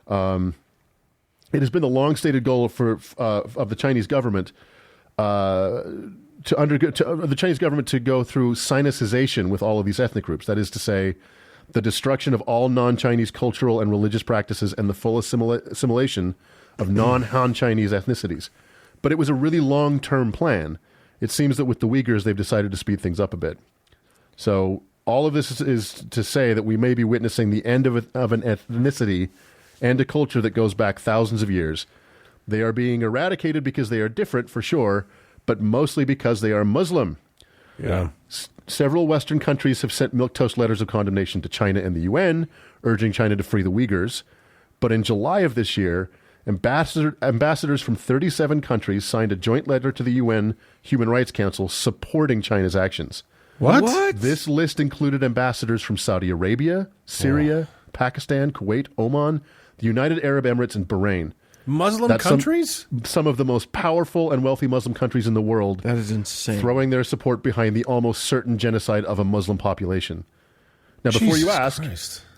[SPEAKER 1] It has been the long-stated goal of the Chinese government to go through sinicization with all of these ethnic groups. That is to say, the destruction of all non-Chinese cultural and religious practices and the full assimilation of non-Han Chinese ethnicities. But it was a really long-term plan. It seems that with the Uyghurs, they've decided to speed things up a bit. So all of this is to say that we may be witnessing the end of an ethnicity and a culture that goes back thousands of years. They are being eradicated because they are different, for sure, but mostly because they are Muslim.
[SPEAKER 2] Yeah.
[SPEAKER 1] Several Western countries have sent milquetoast letters of condemnation to China and the UN, urging China to free the Uyghurs. But in July of this year, ambassadors from 37 countries signed a joint letter to the UN Human Rights Council supporting China's actions.
[SPEAKER 2] What?
[SPEAKER 1] This list included ambassadors from Saudi Arabia, Syria, Pakistan, Kuwait, Oman, the United Arab Emirates, and Bahrain.
[SPEAKER 2] Muslim countries?
[SPEAKER 1] Some of the most powerful and wealthy Muslim countries in the world.
[SPEAKER 3] That is insane.
[SPEAKER 1] Throwing their support behind the almost certain genocide of a Muslim population. Now, before you ask,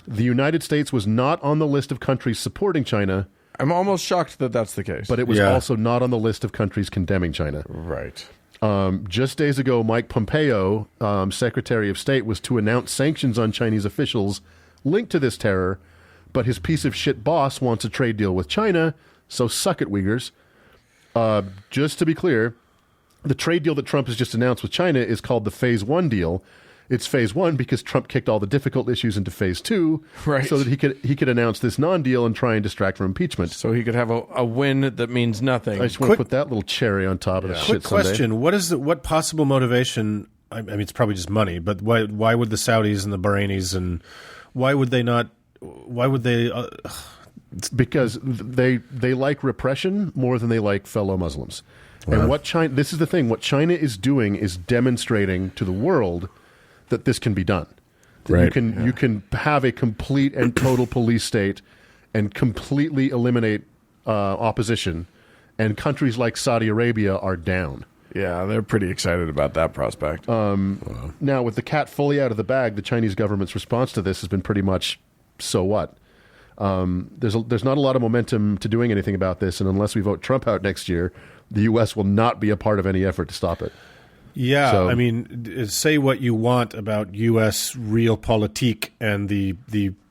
[SPEAKER 1] the United States was not on the list of countries supporting China.
[SPEAKER 3] I'm almost shocked that that's the case.
[SPEAKER 1] But it was also not on the list of countries condemning China.
[SPEAKER 3] Right.
[SPEAKER 1] Just days ago, Mike Pompeo, Secretary of State, was to announce sanctions on Chinese officials linked to this terror, but his piece of shit boss wants a trade deal with China, so suck it, Uyghurs. Just to be clear, the trade deal that Trump has just announced with China is called the Phase 1 deal. It's Phase 1 because Trump kicked all the difficult issues into Phase 2 so that he could announce this non-deal and try and distract from impeachment.
[SPEAKER 3] So he could have a win that means nothing.
[SPEAKER 1] I just want to put that little cherry on top of the shit
[SPEAKER 2] Quick
[SPEAKER 1] sundae.
[SPEAKER 2] question. What possible motivation, I mean, it's probably just money, but why would the Saudis and the Bahrainis and why would they...
[SPEAKER 1] Because they like repression more than they like fellow Muslims. And this is the thing, what China is doing is demonstrating to the world that this can be done. That you can have a complete and total police state and completely eliminate opposition, and countries like Saudi Arabia are down.
[SPEAKER 3] Yeah, they're pretty excited about that prospect.
[SPEAKER 1] Now, with the cat fully out of the bag, the Chinese government's response to this has been pretty much, so what? There's not a lot of momentum to doing anything about this, and unless we vote Trump out next year, the U.S. will not be a part of any effort to stop it.
[SPEAKER 2] Yeah, so, I mean, say what you want about U.S. realpolitik and the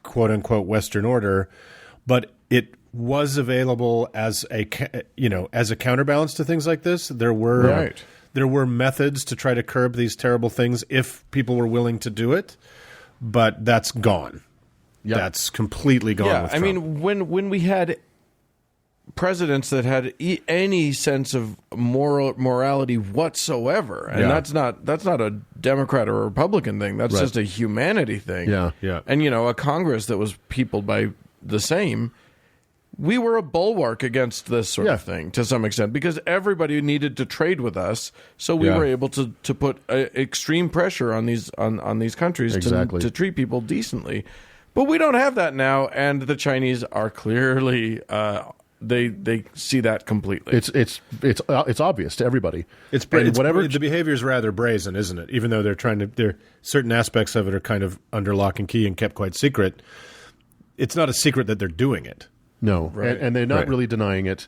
[SPEAKER 2] quote-unquote Western order, but it was available as a counterbalance to things like this. There were methods to try to curb these terrible things if people were willing to do it, but that's gone. Yep. That's completely gone.
[SPEAKER 3] Yeah,
[SPEAKER 2] with
[SPEAKER 3] I
[SPEAKER 2] Trump.
[SPEAKER 3] mean, when we had presidents that had any sense of morality whatsoever, and that's not a Democrat or a Republican thing. That's just a humanity thing.
[SPEAKER 1] Yeah.
[SPEAKER 3] And a Congress that was peopled by the same. We were a bulwark against this sort of thing to some extent because everybody needed to trade with us, so we were able to put extreme pressure on these countries to treat people decently. But we don't have that now, and the Chinese are clearly they see that completely.
[SPEAKER 1] It's obvious to everybody.
[SPEAKER 2] The behavior is rather brazen, isn't it? Even though they're certain aspects of it are kind of under lock and key and kept quite secret. It's not a secret that they're doing it.
[SPEAKER 1] No, and they're not really denying it.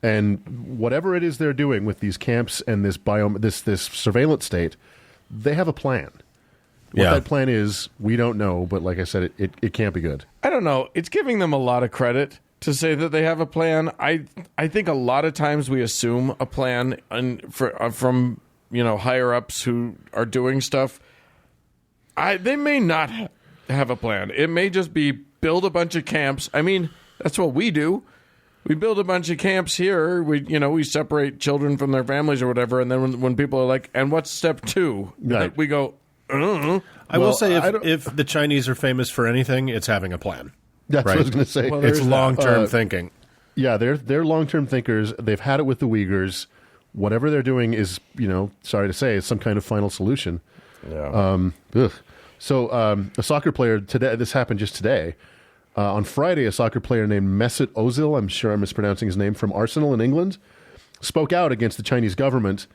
[SPEAKER 1] And whatever it is they're doing with these camps and this surveillance state, they have a plan. What that plan is, we don't know, but like I said, it can't be good.
[SPEAKER 3] I don't know. It's giving them a lot of credit to say that they have a plan. I think a lot of times we assume a plan from higher ups who are doing stuff. They may not have a plan. It may just be build a bunch of camps. I mean, that's what we do. We build a bunch of camps here. We separate children from their families or whatever, and then when people are like, "And what's step 2?"
[SPEAKER 1] Right.
[SPEAKER 3] We go,
[SPEAKER 2] I will say if the Chinese are famous for anything, it's having a plan.
[SPEAKER 1] That's what I was going to say.
[SPEAKER 2] Well, it's long-term thinking.
[SPEAKER 1] Yeah, they're long-term thinkers. They've had it with the Uyghurs. Whatever they're doing is, sorry to say, is some kind of final solution.
[SPEAKER 3] Yeah.
[SPEAKER 1] So a soccer player today. This happened just today. On Friday, a soccer player named Mesut Ozil, I'm sure I'm mispronouncing his name, from Arsenal in England, spoke out against the Chinese government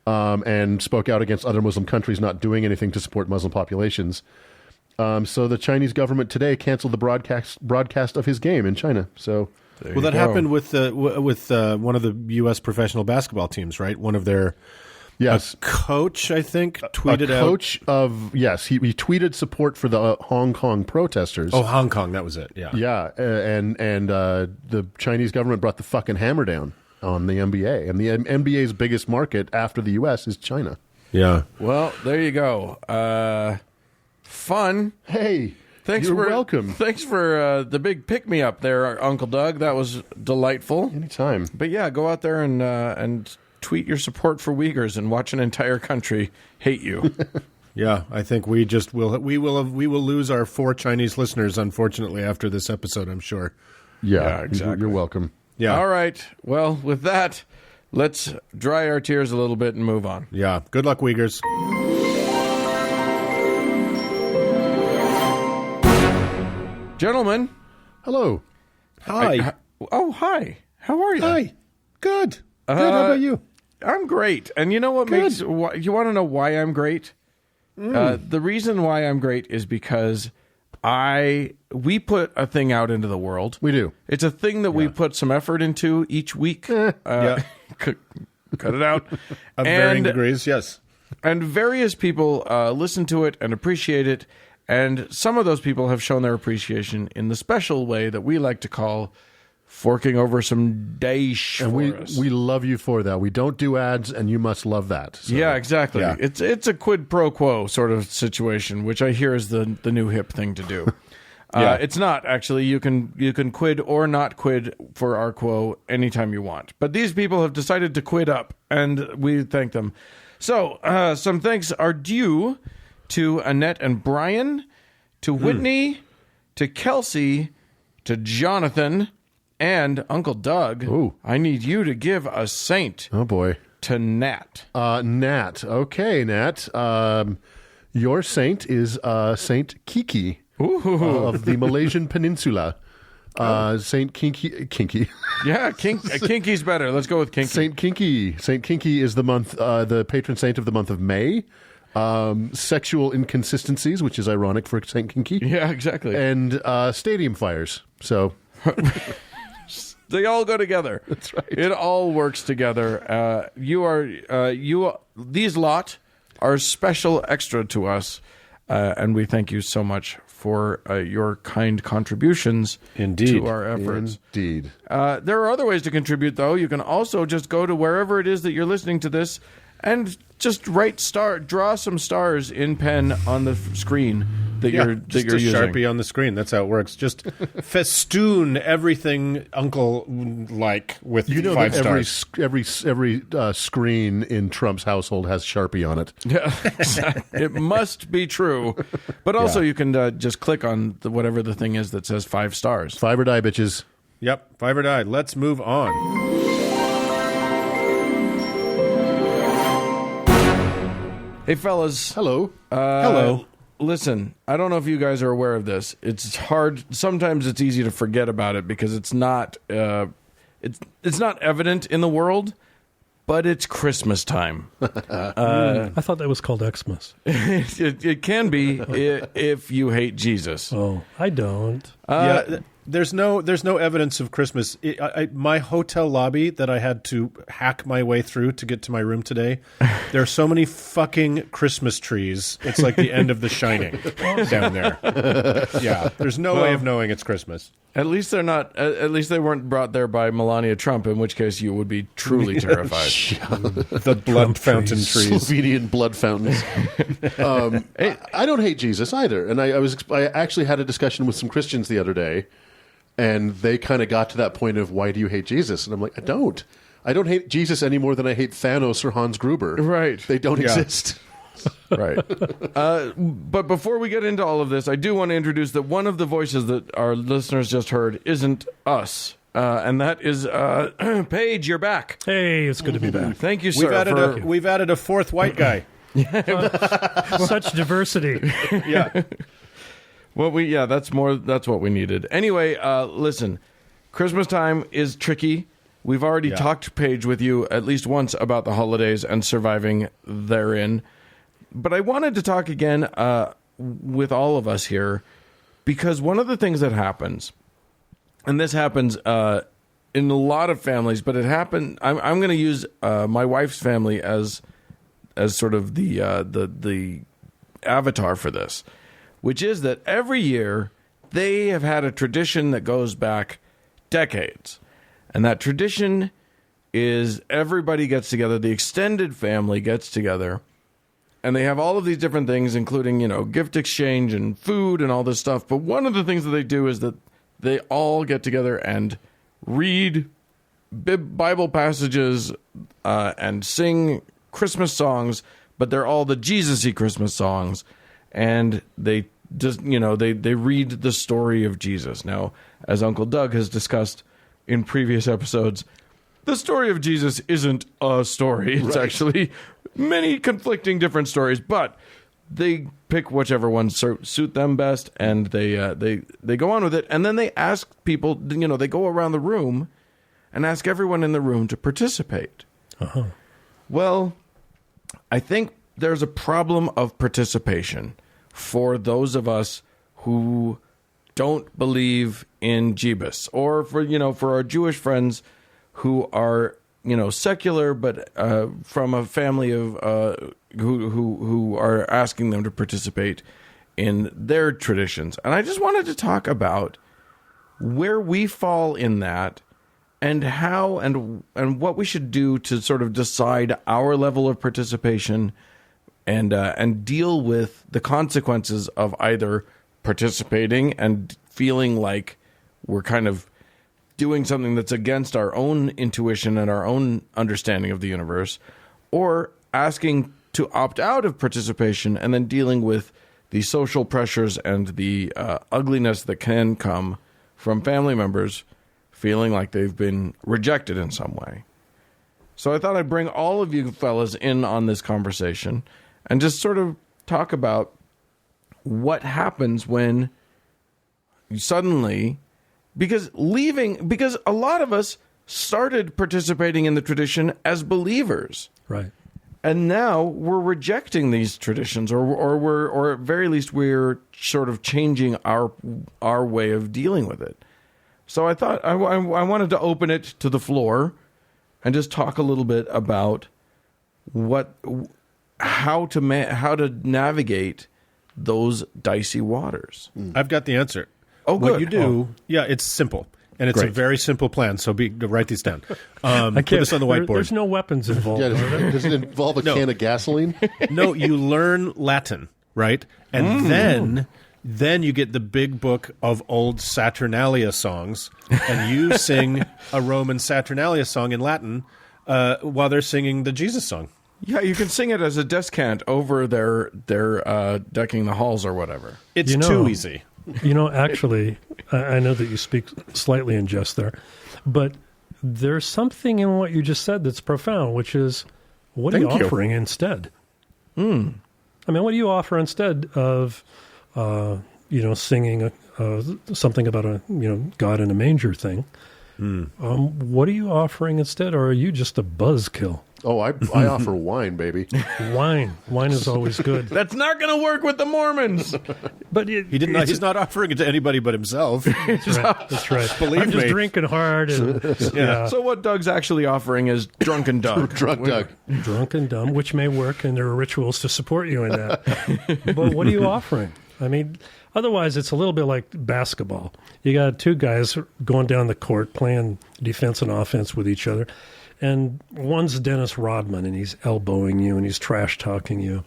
[SPEAKER 1] and spoke out against other Muslim countries not doing anything to support Muslim populations. So the Chinese government today canceled the broadcast of his game in China. So,
[SPEAKER 2] that happened with one of the U.S. professional basketball teams, right? One of their coach, I think, tweeted
[SPEAKER 1] he tweeted support for the Hong Kong protesters.
[SPEAKER 2] Oh, Hong Kong, that was it. Yeah,
[SPEAKER 1] and the Chinese government brought the fucking hammer down on the NBA, and the NBA's biggest market after the U.S. is China.
[SPEAKER 2] Yeah.
[SPEAKER 3] Well, there you go. Fun.
[SPEAKER 1] Hey, you're welcome.
[SPEAKER 3] Thanks for the big pick-me-up there, Uncle Doug. That was delightful.
[SPEAKER 1] Anytime.
[SPEAKER 3] But yeah, go out there and tweet your support for Uyghurs and watch an entire country hate you.
[SPEAKER 2] Yeah, I think we will lose our 4 Chinese listeners, unfortunately, after this episode, I'm sure.
[SPEAKER 1] Yeah, exactly. You're welcome.
[SPEAKER 2] Yeah.
[SPEAKER 3] All right. Well, with that, let's dry our tears a little bit and move on.
[SPEAKER 2] Yeah. Good luck, Uyghurs.
[SPEAKER 3] Gentlemen.
[SPEAKER 1] Hello.
[SPEAKER 2] Hi.
[SPEAKER 3] Hi. How are you?
[SPEAKER 2] Hi. Good. Good. How about you?
[SPEAKER 3] I'm great. And you know what makes... You want to know why I'm great? The reason why I'm great is because we put a thing out into the world.
[SPEAKER 1] We do.
[SPEAKER 3] It's a thing that we put some effort into each week. Cut it out.
[SPEAKER 2] Of varying degrees, yes.
[SPEAKER 3] And various people listen to it and appreciate it. And some of those people have shown their appreciation in the special way that we like to call forking over some dash
[SPEAKER 1] and
[SPEAKER 3] for us.
[SPEAKER 1] We love you for that. We don't do ads, and you must love that. So.
[SPEAKER 3] Yeah, exactly.
[SPEAKER 2] Yeah.
[SPEAKER 3] It's a quid pro quo sort of situation, which I hear is the new hip thing to do. It's not, actually. You can quid or not quid for our quo anytime you want. But these people have decided to quid up, and we thank them. So some thanks are due to Annette and Brian, to Whitney, to Kelsey, to Jonathan, and Uncle Doug.
[SPEAKER 1] Ooh.
[SPEAKER 3] I need you to give a saint.
[SPEAKER 1] Oh, boy.
[SPEAKER 3] To Nat.
[SPEAKER 1] Nat. Okay, Nat. Your saint is Saint Kiki of the Malaysian Peninsula. Saint Kinky.
[SPEAKER 3] Yeah, Kinky's better. Let's go with Kinky.
[SPEAKER 1] Saint Kinky. Saint Kinky is the patron saint of the month of May. Sexual inconsistencies, which is ironic for Saint Kinky.
[SPEAKER 3] Yeah, exactly.
[SPEAKER 1] And stadium fires. So
[SPEAKER 3] they all go together.
[SPEAKER 1] That's right.
[SPEAKER 3] It all works together. These lot are special extra to us, and we thank you so much for your kind contributions to our efforts.
[SPEAKER 1] Indeed.
[SPEAKER 3] There are other ways to contribute, though. You can also just go to wherever it is that you're listening to this and just draw some stars in pen on the screen that you're using.
[SPEAKER 2] Sharpie on the screen. That's how it works. Just festoon everything Uncle-like with 5 stars.
[SPEAKER 1] Every screen in Trump's household has Sharpie on it.
[SPEAKER 3] Yeah, it must be true. But also you can just click on whatever the thing is that says 5 stars.
[SPEAKER 1] 5 or die, bitches.
[SPEAKER 2] Yep, 5 or die. Let's move on.
[SPEAKER 3] Hey, fellas.
[SPEAKER 1] Hello.
[SPEAKER 2] Hello.
[SPEAKER 3] Listen, I don't know if you guys are aware of this. It's hard. Sometimes it's easy to forget about it because it's not it's not evident in the world, but it's Christmas time.
[SPEAKER 4] I thought that was called Xmas.
[SPEAKER 3] It can be if you hate Jesus.
[SPEAKER 4] Oh, I don't.
[SPEAKER 2] There's no evidence of Christmas. My hotel lobby that I had to hack my way through to get to my room today, there are so many fucking Christmas trees. It's like the end of The Shining down there. Yeah, there's no way of knowing it's Christmas.
[SPEAKER 3] At least they're not. At least they weren't brought there by Melania Trump, in which case you would be truly terrified.
[SPEAKER 2] The blood fountain trees.
[SPEAKER 1] Slovenian blood fountains. I don't hate Jesus either, and I actually had a discussion with some Christians the other day. And they kind of got to that point of, why do you hate Jesus? And I'm like, I don't hate Jesus any more than I hate Thanos or Hans Gruber.
[SPEAKER 3] Right.
[SPEAKER 1] They don't exist.
[SPEAKER 3] Right. But before we get into all of this, I do want to introduce that one of the voices that our listeners just heard isn't us. And that is Paige, you're back.
[SPEAKER 4] Hey, it's good to be back.
[SPEAKER 3] Thank you, sir.
[SPEAKER 2] We've added a fourth white guy.
[SPEAKER 4] Such diversity.
[SPEAKER 2] Yeah.
[SPEAKER 3] Well, that's what we needed. Anyway, listen, Christmas time is tricky. We've already talked, Paige, with you at least once about the holidays and surviving therein. But I wanted to talk again with all of us here because one of the things that happens, and this happens in a lot of families, but it happened. I'm going to use my wife's family as sort of the avatar for this, which is that every year they have had a tradition that goes back decades. And that tradition is everybody gets together, the extended family gets together, and they have all of these different things, including, gift exchange and food and all this stuff. But one of the things that they do is that they all get together and read Bible passages and sing Christmas songs, but they're all the Jesus-y Christmas songs. And they just, they read the story of Jesus. Now, as Uncle Doug has discussed in previous episodes, the story of Jesus isn't a story. It's actually many conflicting different stories, but they pick whichever ones suit them best, and they go on with it. And then they ask people, they go around the room and ask everyone in the room to participate.
[SPEAKER 4] Uh-huh.
[SPEAKER 3] Well, I think there's a problem of participation for those of us who don't believe in Jeebus, or for our Jewish friends who are secular, but from a family of who are asking them to participate in their traditions. And I just wanted to talk about where we fall in that, and how and what we should do to sort of decide our level of participation, and deal with the consequences of either participating and feeling like we're kind of doing something that's against our own intuition and our own understanding of the universe, or asking to opt out of participation and then dealing with the social pressures and the ugliness that can come from family members feeling like they've been rejected in some way. So I thought I'd bring all of you fellas in on this conversation and just sort of talk about what happens when you suddenly, because a lot of us started participating in the tradition as believers.
[SPEAKER 4] Right.
[SPEAKER 3] And now we're rejecting these traditions, or at very least we're sort of changing our way of dealing with it. So I thought I wanted to open it to the floor and just talk a little bit about how to navigate those dicey waters.
[SPEAKER 2] I've got the answer.
[SPEAKER 3] Oh, good.
[SPEAKER 2] What you do, it's simple. And it's a very simple plan, so write these down. Put this on the whiteboard.
[SPEAKER 4] There's no weapons involved.
[SPEAKER 1] Does it involve a can of gasoline?
[SPEAKER 2] No, you learn Latin, right? And then you get the big book of old Saturnalia songs, and you sing a Roman Saturnalia song in Latin while they're singing the Jesus song.
[SPEAKER 3] Yeah, you can sing it as a descant over their decking the halls or whatever.
[SPEAKER 2] It's too easy.
[SPEAKER 4] Actually, I know that you speak slightly in jest there, but there's something in what you just said that's profound, which is, what are you offering instead? I mean, what do you offer instead of, singing something about a, God in a manger thing? What are you offering instead, or are you just a buzzkill?
[SPEAKER 1] Oh, I offer wine, baby.
[SPEAKER 4] Wine is always good.
[SPEAKER 3] That's not going to work with the Mormons.
[SPEAKER 4] But
[SPEAKER 2] he's not offering it to anybody but himself.
[SPEAKER 4] That's right.
[SPEAKER 2] Believe
[SPEAKER 4] I'm just
[SPEAKER 2] me.
[SPEAKER 4] drinking hard. And,
[SPEAKER 3] So what Doug's actually offering is Drunken Doug.
[SPEAKER 1] Drunk Doug.
[SPEAKER 4] Drunk and dumb, which may work, and there are rituals to support you in that. But what are you offering? I mean, otherwise it's a little bit like basketball. You got two guys going down the court playing defense and offense with each other. And one's Dennis Rodman, and he's elbowing you, and he's trash-talking you.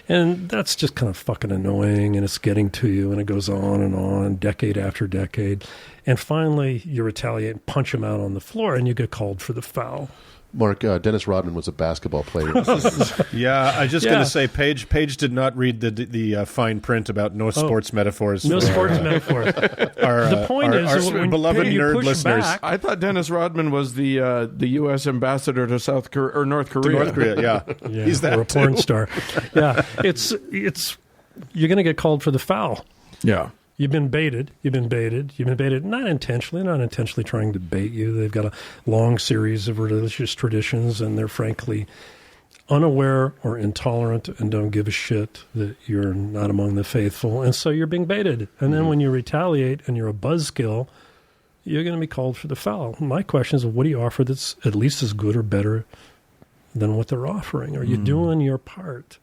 [SPEAKER 4] And that's just kind of fucking annoying, and it's getting to you, and it goes on, decade after decade. And finally, you retaliate and punch him out on the floor, and you get called for the foul.
[SPEAKER 1] Mark, Dennis Rodman was a basketball player.
[SPEAKER 2] Yeah, I was just going to say, Paige did not read the fine print about no sports metaphors.
[SPEAKER 4] No sports metaphors.
[SPEAKER 2] The
[SPEAKER 4] point is,
[SPEAKER 2] our beloved nerd listeners.
[SPEAKER 4] Back,
[SPEAKER 3] I thought Dennis Rodman was the U.S. ambassador to South Korea or North Korea.
[SPEAKER 2] To North Korea, yeah. He's that
[SPEAKER 4] or a porn star. Yeah, it's you're going to get called for the foul.
[SPEAKER 3] Yeah.
[SPEAKER 4] You've been baited. Not intentionally trying to bait you. They've got a long series of religious traditions, and they're frankly unaware or intolerant and don't give a shit that you're not among the faithful. And so you're being baited. And then when you retaliate and you're a buzzkill, you're going to be called for the foul. My question is, what do you offer that's at least as good or better than what they're offering? Are you doing your part?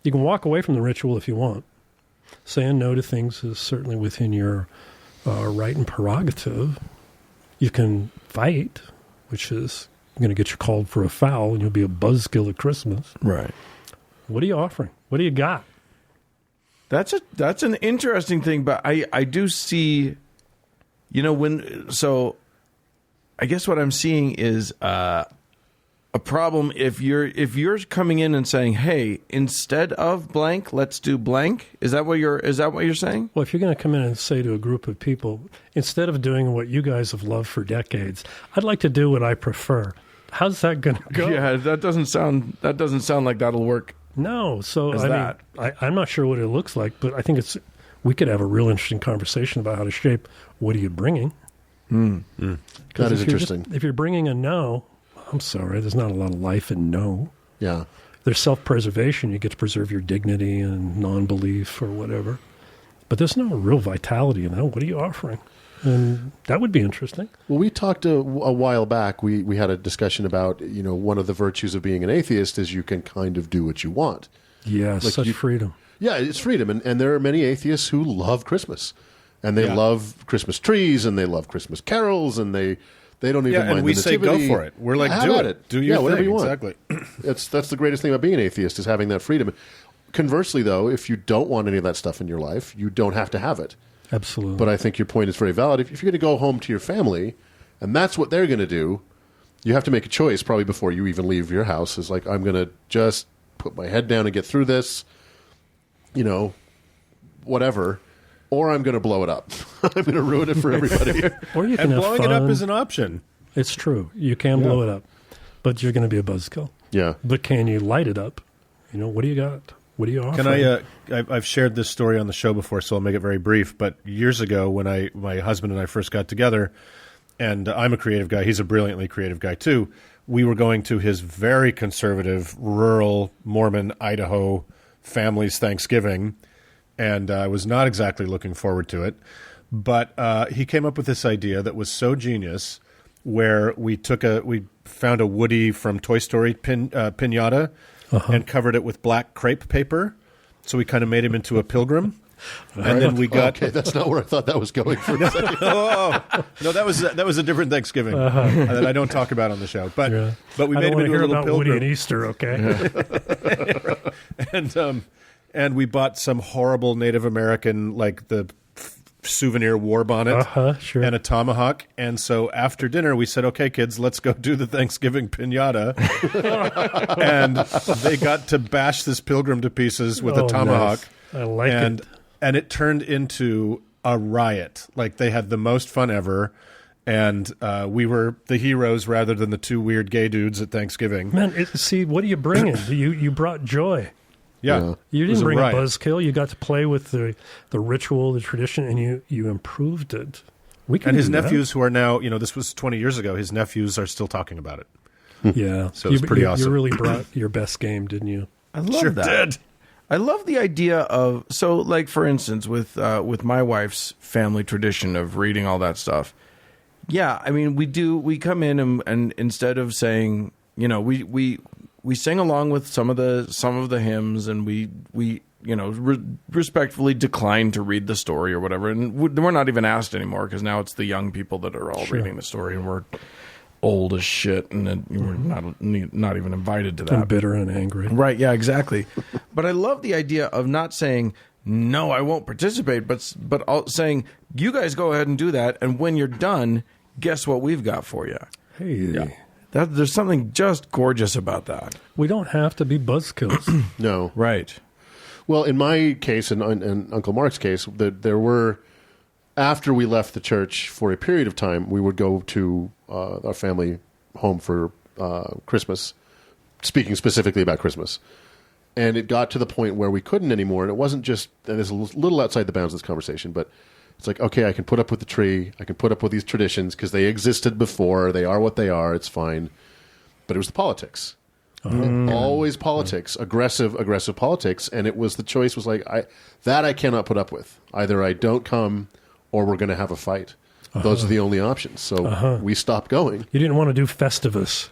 [SPEAKER 4] You can walk away from the ritual if you want. Saying no to things is certainly within your right and prerogative. You can fight, which is going to get you called for a foul, and you'll be a buzzkill at Christmas.
[SPEAKER 3] Right.
[SPEAKER 4] What are you offering? What do you got?
[SPEAKER 3] That's an interesting thing, but I do see, so I guess what I'm seeing is a problem if you're coming in and saying, hey, instead of blank, let's do blank. Is that what you're saying?
[SPEAKER 4] Well, if you're going to come in and say to a group of people, instead of doing what you guys have loved for decades, I'd like to do what I prefer. How's that going to go?
[SPEAKER 3] Yeah, that doesn't sound like that'll work.
[SPEAKER 4] No, so I'm not sure what it looks like, but I think we could have a real interesting conversation about how to shape what are you bringing.
[SPEAKER 1] That is interesting.
[SPEAKER 4] If you're bringing a no, I'm sorry, there's not a lot of life in no.
[SPEAKER 1] Yeah.
[SPEAKER 4] There's self-preservation. You get to preserve your dignity and non-belief or whatever. But there's no real vitality in that. What are you offering? And that would be interesting.
[SPEAKER 1] Well, we talked a while back. We had a discussion about, one of the virtues of being an atheist is you can kind of do what you want.
[SPEAKER 4] Yeah, such freedom.
[SPEAKER 1] Yeah, it's freedom. And there are many atheists who love Christmas. And they love Christmas trees, and they love Christmas carols, and they don't even mind
[SPEAKER 2] and we
[SPEAKER 1] the
[SPEAKER 2] say
[SPEAKER 1] nativity.
[SPEAKER 2] go for it. We're like, do it. Do your
[SPEAKER 1] whatever
[SPEAKER 2] thing.
[SPEAKER 1] you want.
[SPEAKER 2] Exactly.
[SPEAKER 1] That's the greatest thing about being an atheist is having that freedom. Conversely, though, if you don't want any of that stuff in your life, you don't have to have it.
[SPEAKER 4] Absolutely.
[SPEAKER 1] But I think your point is very valid. If you're going to go home to your family, and that's what they're going to do, you have to make a choice probably before you even leave your house. Is like, I'm going to just put my head down and get through this, whatever. Or I'm going to blow it up. I'm going to ruin it for everybody.
[SPEAKER 4] Or you can
[SPEAKER 2] and blowing
[SPEAKER 4] have fun.
[SPEAKER 2] it up is an option.
[SPEAKER 4] It's true. You can blow it up, but you're going to be a buzzkill.
[SPEAKER 1] Yeah.
[SPEAKER 4] But can you light it up? What do you got? What do you offer?
[SPEAKER 2] Can I've shared this story on the show before, so I'll make it very brief. But years ago, when my husband and I first got together, and I'm a creative guy, he's a brilliantly creative guy too. We were going to his very conservative, rural Mormon Idaho family's Thanksgiving. And I was not exactly looking forward to it. But he came up with this idea that was so genius where we found a Woody from Toy Story piñata and covered it with black crepe paper. So we kind of made him into a pilgrim. And then we got...
[SPEAKER 1] Okay, that's not where I thought that was going for a second.
[SPEAKER 2] No, that was a different Thanksgiving that I don't talk about on the show. But we made him into a little pilgrim.
[SPEAKER 4] Woody and Easter, okay?
[SPEAKER 2] And we bought some horrible Native American, like the souvenir war bonnet and a tomahawk. And so after dinner, we said, okay, kids, let's go do the Thanksgiving piñata. And they got to bash this pilgrim to pieces with a tomahawk.
[SPEAKER 4] Nice. I like it.
[SPEAKER 2] And it turned into a riot. Like they had the most fun ever. And we were the heroes rather than the two weird gay dudes at Thanksgiving.
[SPEAKER 4] Man, see, what are you bringing? You brought joy.
[SPEAKER 2] Yeah.
[SPEAKER 4] You didn't bring a buzzkill. You got to play with the ritual, the tradition, and you improved it.
[SPEAKER 2] And his nephews who are now, this was 20 years ago, his nephews are still talking about it.
[SPEAKER 4] Yeah.
[SPEAKER 2] So it's pretty awesome.
[SPEAKER 4] You really brought your best game, didn't you?
[SPEAKER 3] I love that. Did. I love the idea of, so like for instance, with my wife's family tradition of reading all that stuff. Yeah, I mean, we come in and instead of saying, we sing along with some of the hymns, and we respectfully decline to read the story or whatever. And we're not even asked anymore because now it's the young people that are all reading the story, and we're old as shit, and then we're not even invited to that.
[SPEAKER 4] And bitter and angry.
[SPEAKER 3] Right? Yeah, exactly. But I love the idea of not saying no, I won't participate, but saying you guys go ahead and do that, and when you're done, guess what we've got for you.
[SPEAKER 4] Hey.
[SPEAKER 3] Yeah. There's something just gorgeous about that.
[SPEAKER 4] We don't have to be buzzkills.
[SPEAKER 1] No.
[SPEAKER 3] Right.
[SPEAKER 1] Well, in my case and Uncle Mark's case, there were, after we left the church for a period of time, we would go to our family home for Christmas, speaking specifically about Christmas. And it got to the point where we couldn't anymore. And it wasn't just, and it's a little outside the bounds of this conversation, but it's like, okay, I can put up with the tree. I can put up with these traditions because they existed before. They are what they are. It's fine. But it was the politics. Always politics, aggressive politics. And the choice was like, I cannot put up with. Either I don't come or we're going to have a fight. Those are the only options. So we stopped going.
[SPEAKER 4] You didn't want to do Festivus.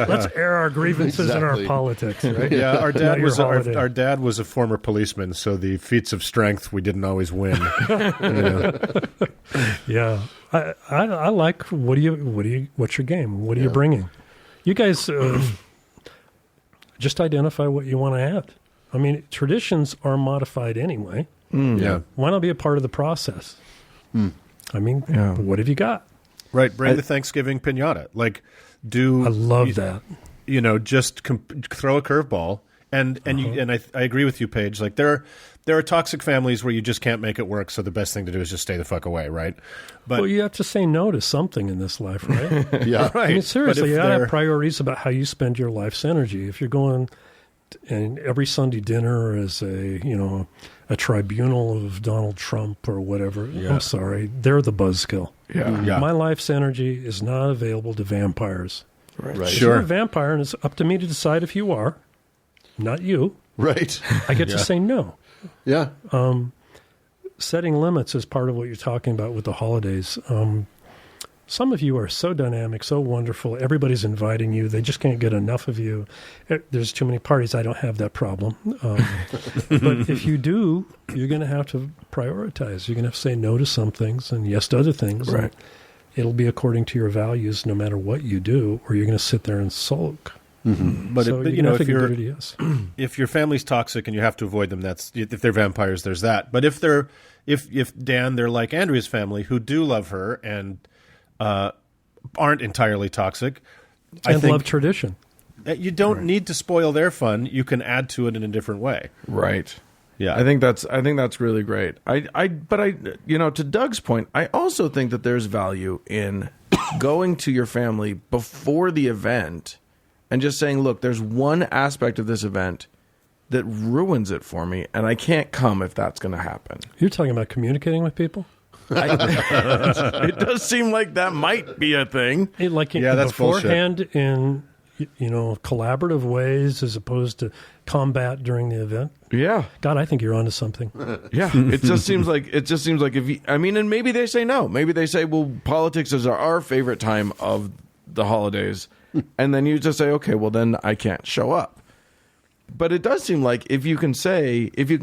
[SPEAKER 4] Let's air our grievances in our politics, right?
[SPEAKER 2] Yeah, our dad was a former policeman, so the feats of strength we didn't always win.
[SPEAKER 4] Yeah, I like. What's your game? What are you bringing? You guys just identify what you want to add. I mean, traditions are modified anyway.
[SPEAKER 2] Yeah,
[SPEAKER 4] why not be a part of the process? I mean, what have you got?
[SPEAKER 2] Right, bring the Thanksgiving piñata. Like,
[SPEAKER 4] I love that.
[SPEAKER 2] Just throw a curveball, and I agree with you, Paige. Like, there are toxic families where you just can't make it work. So the best thing to do is just stay the fuck away, right? But
[SPEAKER 4] you have to say no to something in this life, right?
[SPEAKER 2] Yeah, right.
[SPEAKER 4] I mean, seriously, you got to have priorities about how you spend your life's energy. If you're going and every Sunday dinner is a tribunal of Donald Trump or whatever, I'm sorry, they're the buzzkill.
[SPEAKER 2] Yeah.
[SPEAKER 4] My life's energy is not available to vampires.
[SPEAKER 1] Right.
[SPEAKER 4] If
[SPEAKER 2] Sure.
[SPEAKER 4] you're a vampire, and it's up to me to decide if you are, not you.
[SPEAKER 1] Right.
[SPEAKER 4] I get to say no.
[SPEAKER 1] Yeah.
[SPEAKER 4] Setting limits is part of what you're talking about with the holidays. Some of you are so dynamic, so wonderful. Everybody's inviting you. They just can't get enough of you. There's too many parties. I don't have that problem. But if you do, you're going to have to prioritize. You're going to have to say no to some things and yes to other things.
[SPEAKER 3] Right.
[SPEAKER 4] It'll be according to your values no matter what you do, or you're going to sit there and sulk.
[SPEAKER 2] Mm-hmm. But if your family's toxic and you have to avoid them, that's if they're vampires. There's that. But if they're like Andrea's family, who do love her and aren't entirely toxic,
[SPEAKER 4] I think love tradition.
[SPEAKER 2] You don't need to spoil their fun. You can add to it in a different way.
[SPEAKER 3] Right.
[SPEAKER 2] Yeah.
[SPEAKER 3] I think that's really great. But to Doug's point, I also think that there's value in going to your family before the event and just saying, look, there's one aspect of this event that ruins it for me, and I can't come if that's going to happen.
[SPEAKER 4] You're talking about communicating with people?
[SPEAKER 3] It does seem like that might be a thing.
[SPEAKER 2] That's
[SPEAKER 4] beforehand bullshit. In collaborative ways as opposed to combat during the event.
[SPEAKER 3] Yeah,
[SPEAKER 4] God, I think you're onto something.
[SPEAKER 3] Yeah, it just seems like and maybe they say no. Maybe they say, well, politics is our favorite time of the holidays, and then you just say, okay, well then I can't show up. But it does seem like if you can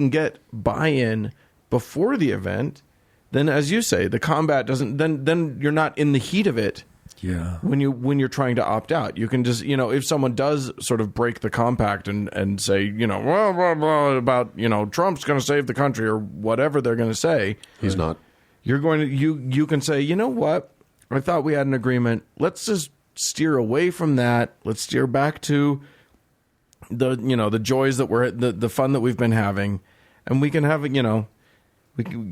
[SPEAKER 3] get buy-in before the event, then, as you say, the combat doesn't. Then you're not in the heat of it.
[SPEAKER 4] Yeah.
[SPEAKER 3] When you're trying to opt out, you can just if someone does sort of break the compact and say blah, blah, blah, about Trump's going to save the country or whatever they're going to say.
[SPEAKER 1] He's not.
[SPEAKER 3] You're going to you can say, you know what? I thought we had an agreement. Let's just steer away from that. Let's steer back to the joys that the fun that we've been having, and we can have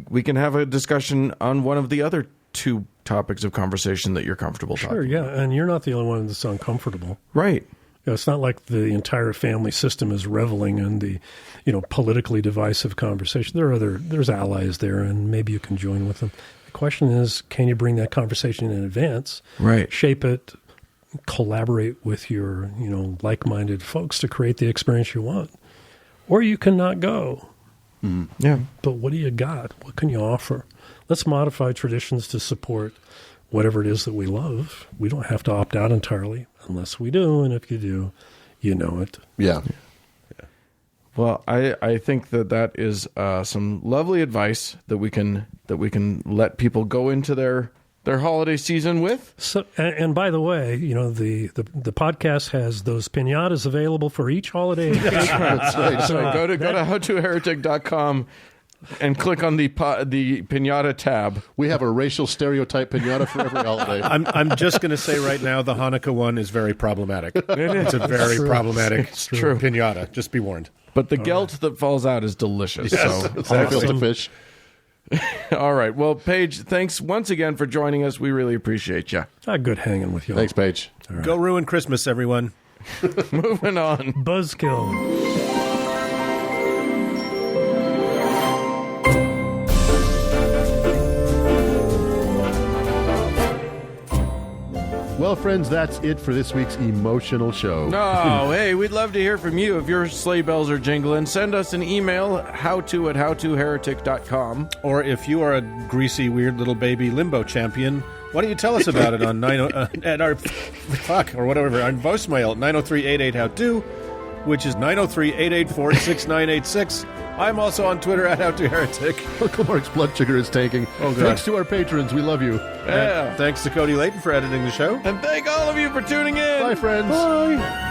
[SPEAKER 3] we can have a discussion on one of the other two topics of conversation that you're comfortable talking about.
[SPEAKER 4] Sure, yeah, and you're not the only one that's uncomfortable.
[SPEAKER 3] Right.
[SPEAKER 4] It's not like the entire family system is reveling in the, politically divisive conversation. There's allies there, and maybe you can join with them. The question is, can you bring that conversation in advance?
[SPEAKER 3] Right.
[SPEAKER 4] Shape it, collaborate with your, like-minded folks to create the experience you want. Or you cannot go.
[SPEAKER 3] Mm-hmm. Yeah.
[SPEAKER 4] But what do you got? What can you offer? Let's modify traditions to support whatever it is that we love. We don't have to opt out entirely unless we do. And if you do, you know it.
[SPEAKER 1] Yeah.
[SPEAKER 3] Well, I think that is some lovely advice that we can let people go into their holiday season with.
[SPEAKER 4] So, and by the way, the podcast has those piñatas available for each holiday.
[SPEAKER 3] That's right. So go to howtoheretic.com and click on the pinata tab.
[SPEAKER 1] We have a racial stereotype pinata for every holiday.
[SPEAKER 2] I'm just going to say right now, the Hanukkah one is very problematic. It's a very problematic pinata. Just be warned.
[SPEAKER 3] But the gelt that falls out is delicious.
[SPEAKER 2] Yes,
[SPEAKER 3] so
[SPEAKER 2] exactly.
[SPEAKER 1] Filter fish.
[SPEAKER 3] All right. Well, Paige, thanks once again for joining us. We really appreciate you.
[SPEAKER 4] Good hanging with you.
[SPEAKER 1] Thanks, Paige.
[SPEAKER 4] Right.
[SPEAKER 2] Go ruin Christmas, everyone.
[SPEAKER 3] Moving on.
[SPEAKER 4] Buzzkill.
[SPEAKER 1] Well, friends, that's it for this week's emotional show.
[SPEAKER 3] Oh, hey, we'd love to hear from you. If your sleigh bells are jingling, send us an email, howto@howtoheretic.com.
[SPEAKER 2] Or if you are a greasy, weird little baby limbo champion, why don't you tell us about it on at our voicemail at 903-88-HOW-TO, which is 903-884-6986. I'm also on Twitter at HowToHeretic.
[SPEAKER 1] Uncle Mark's blood sugar is tanking.
[SPEAKER 2] Oh, God.
[SPEAKER 1] Thanks to our patrons. We love you.
[SPEAKER 3] Yeah.
[SPEAKER 2] And thanks to Cody Layton for editing the show.
[SPEAKER 3] And thank all of you for tuning in.
[SPEAKER 1] Bye, friends.
[SPEAKER 2] Bye.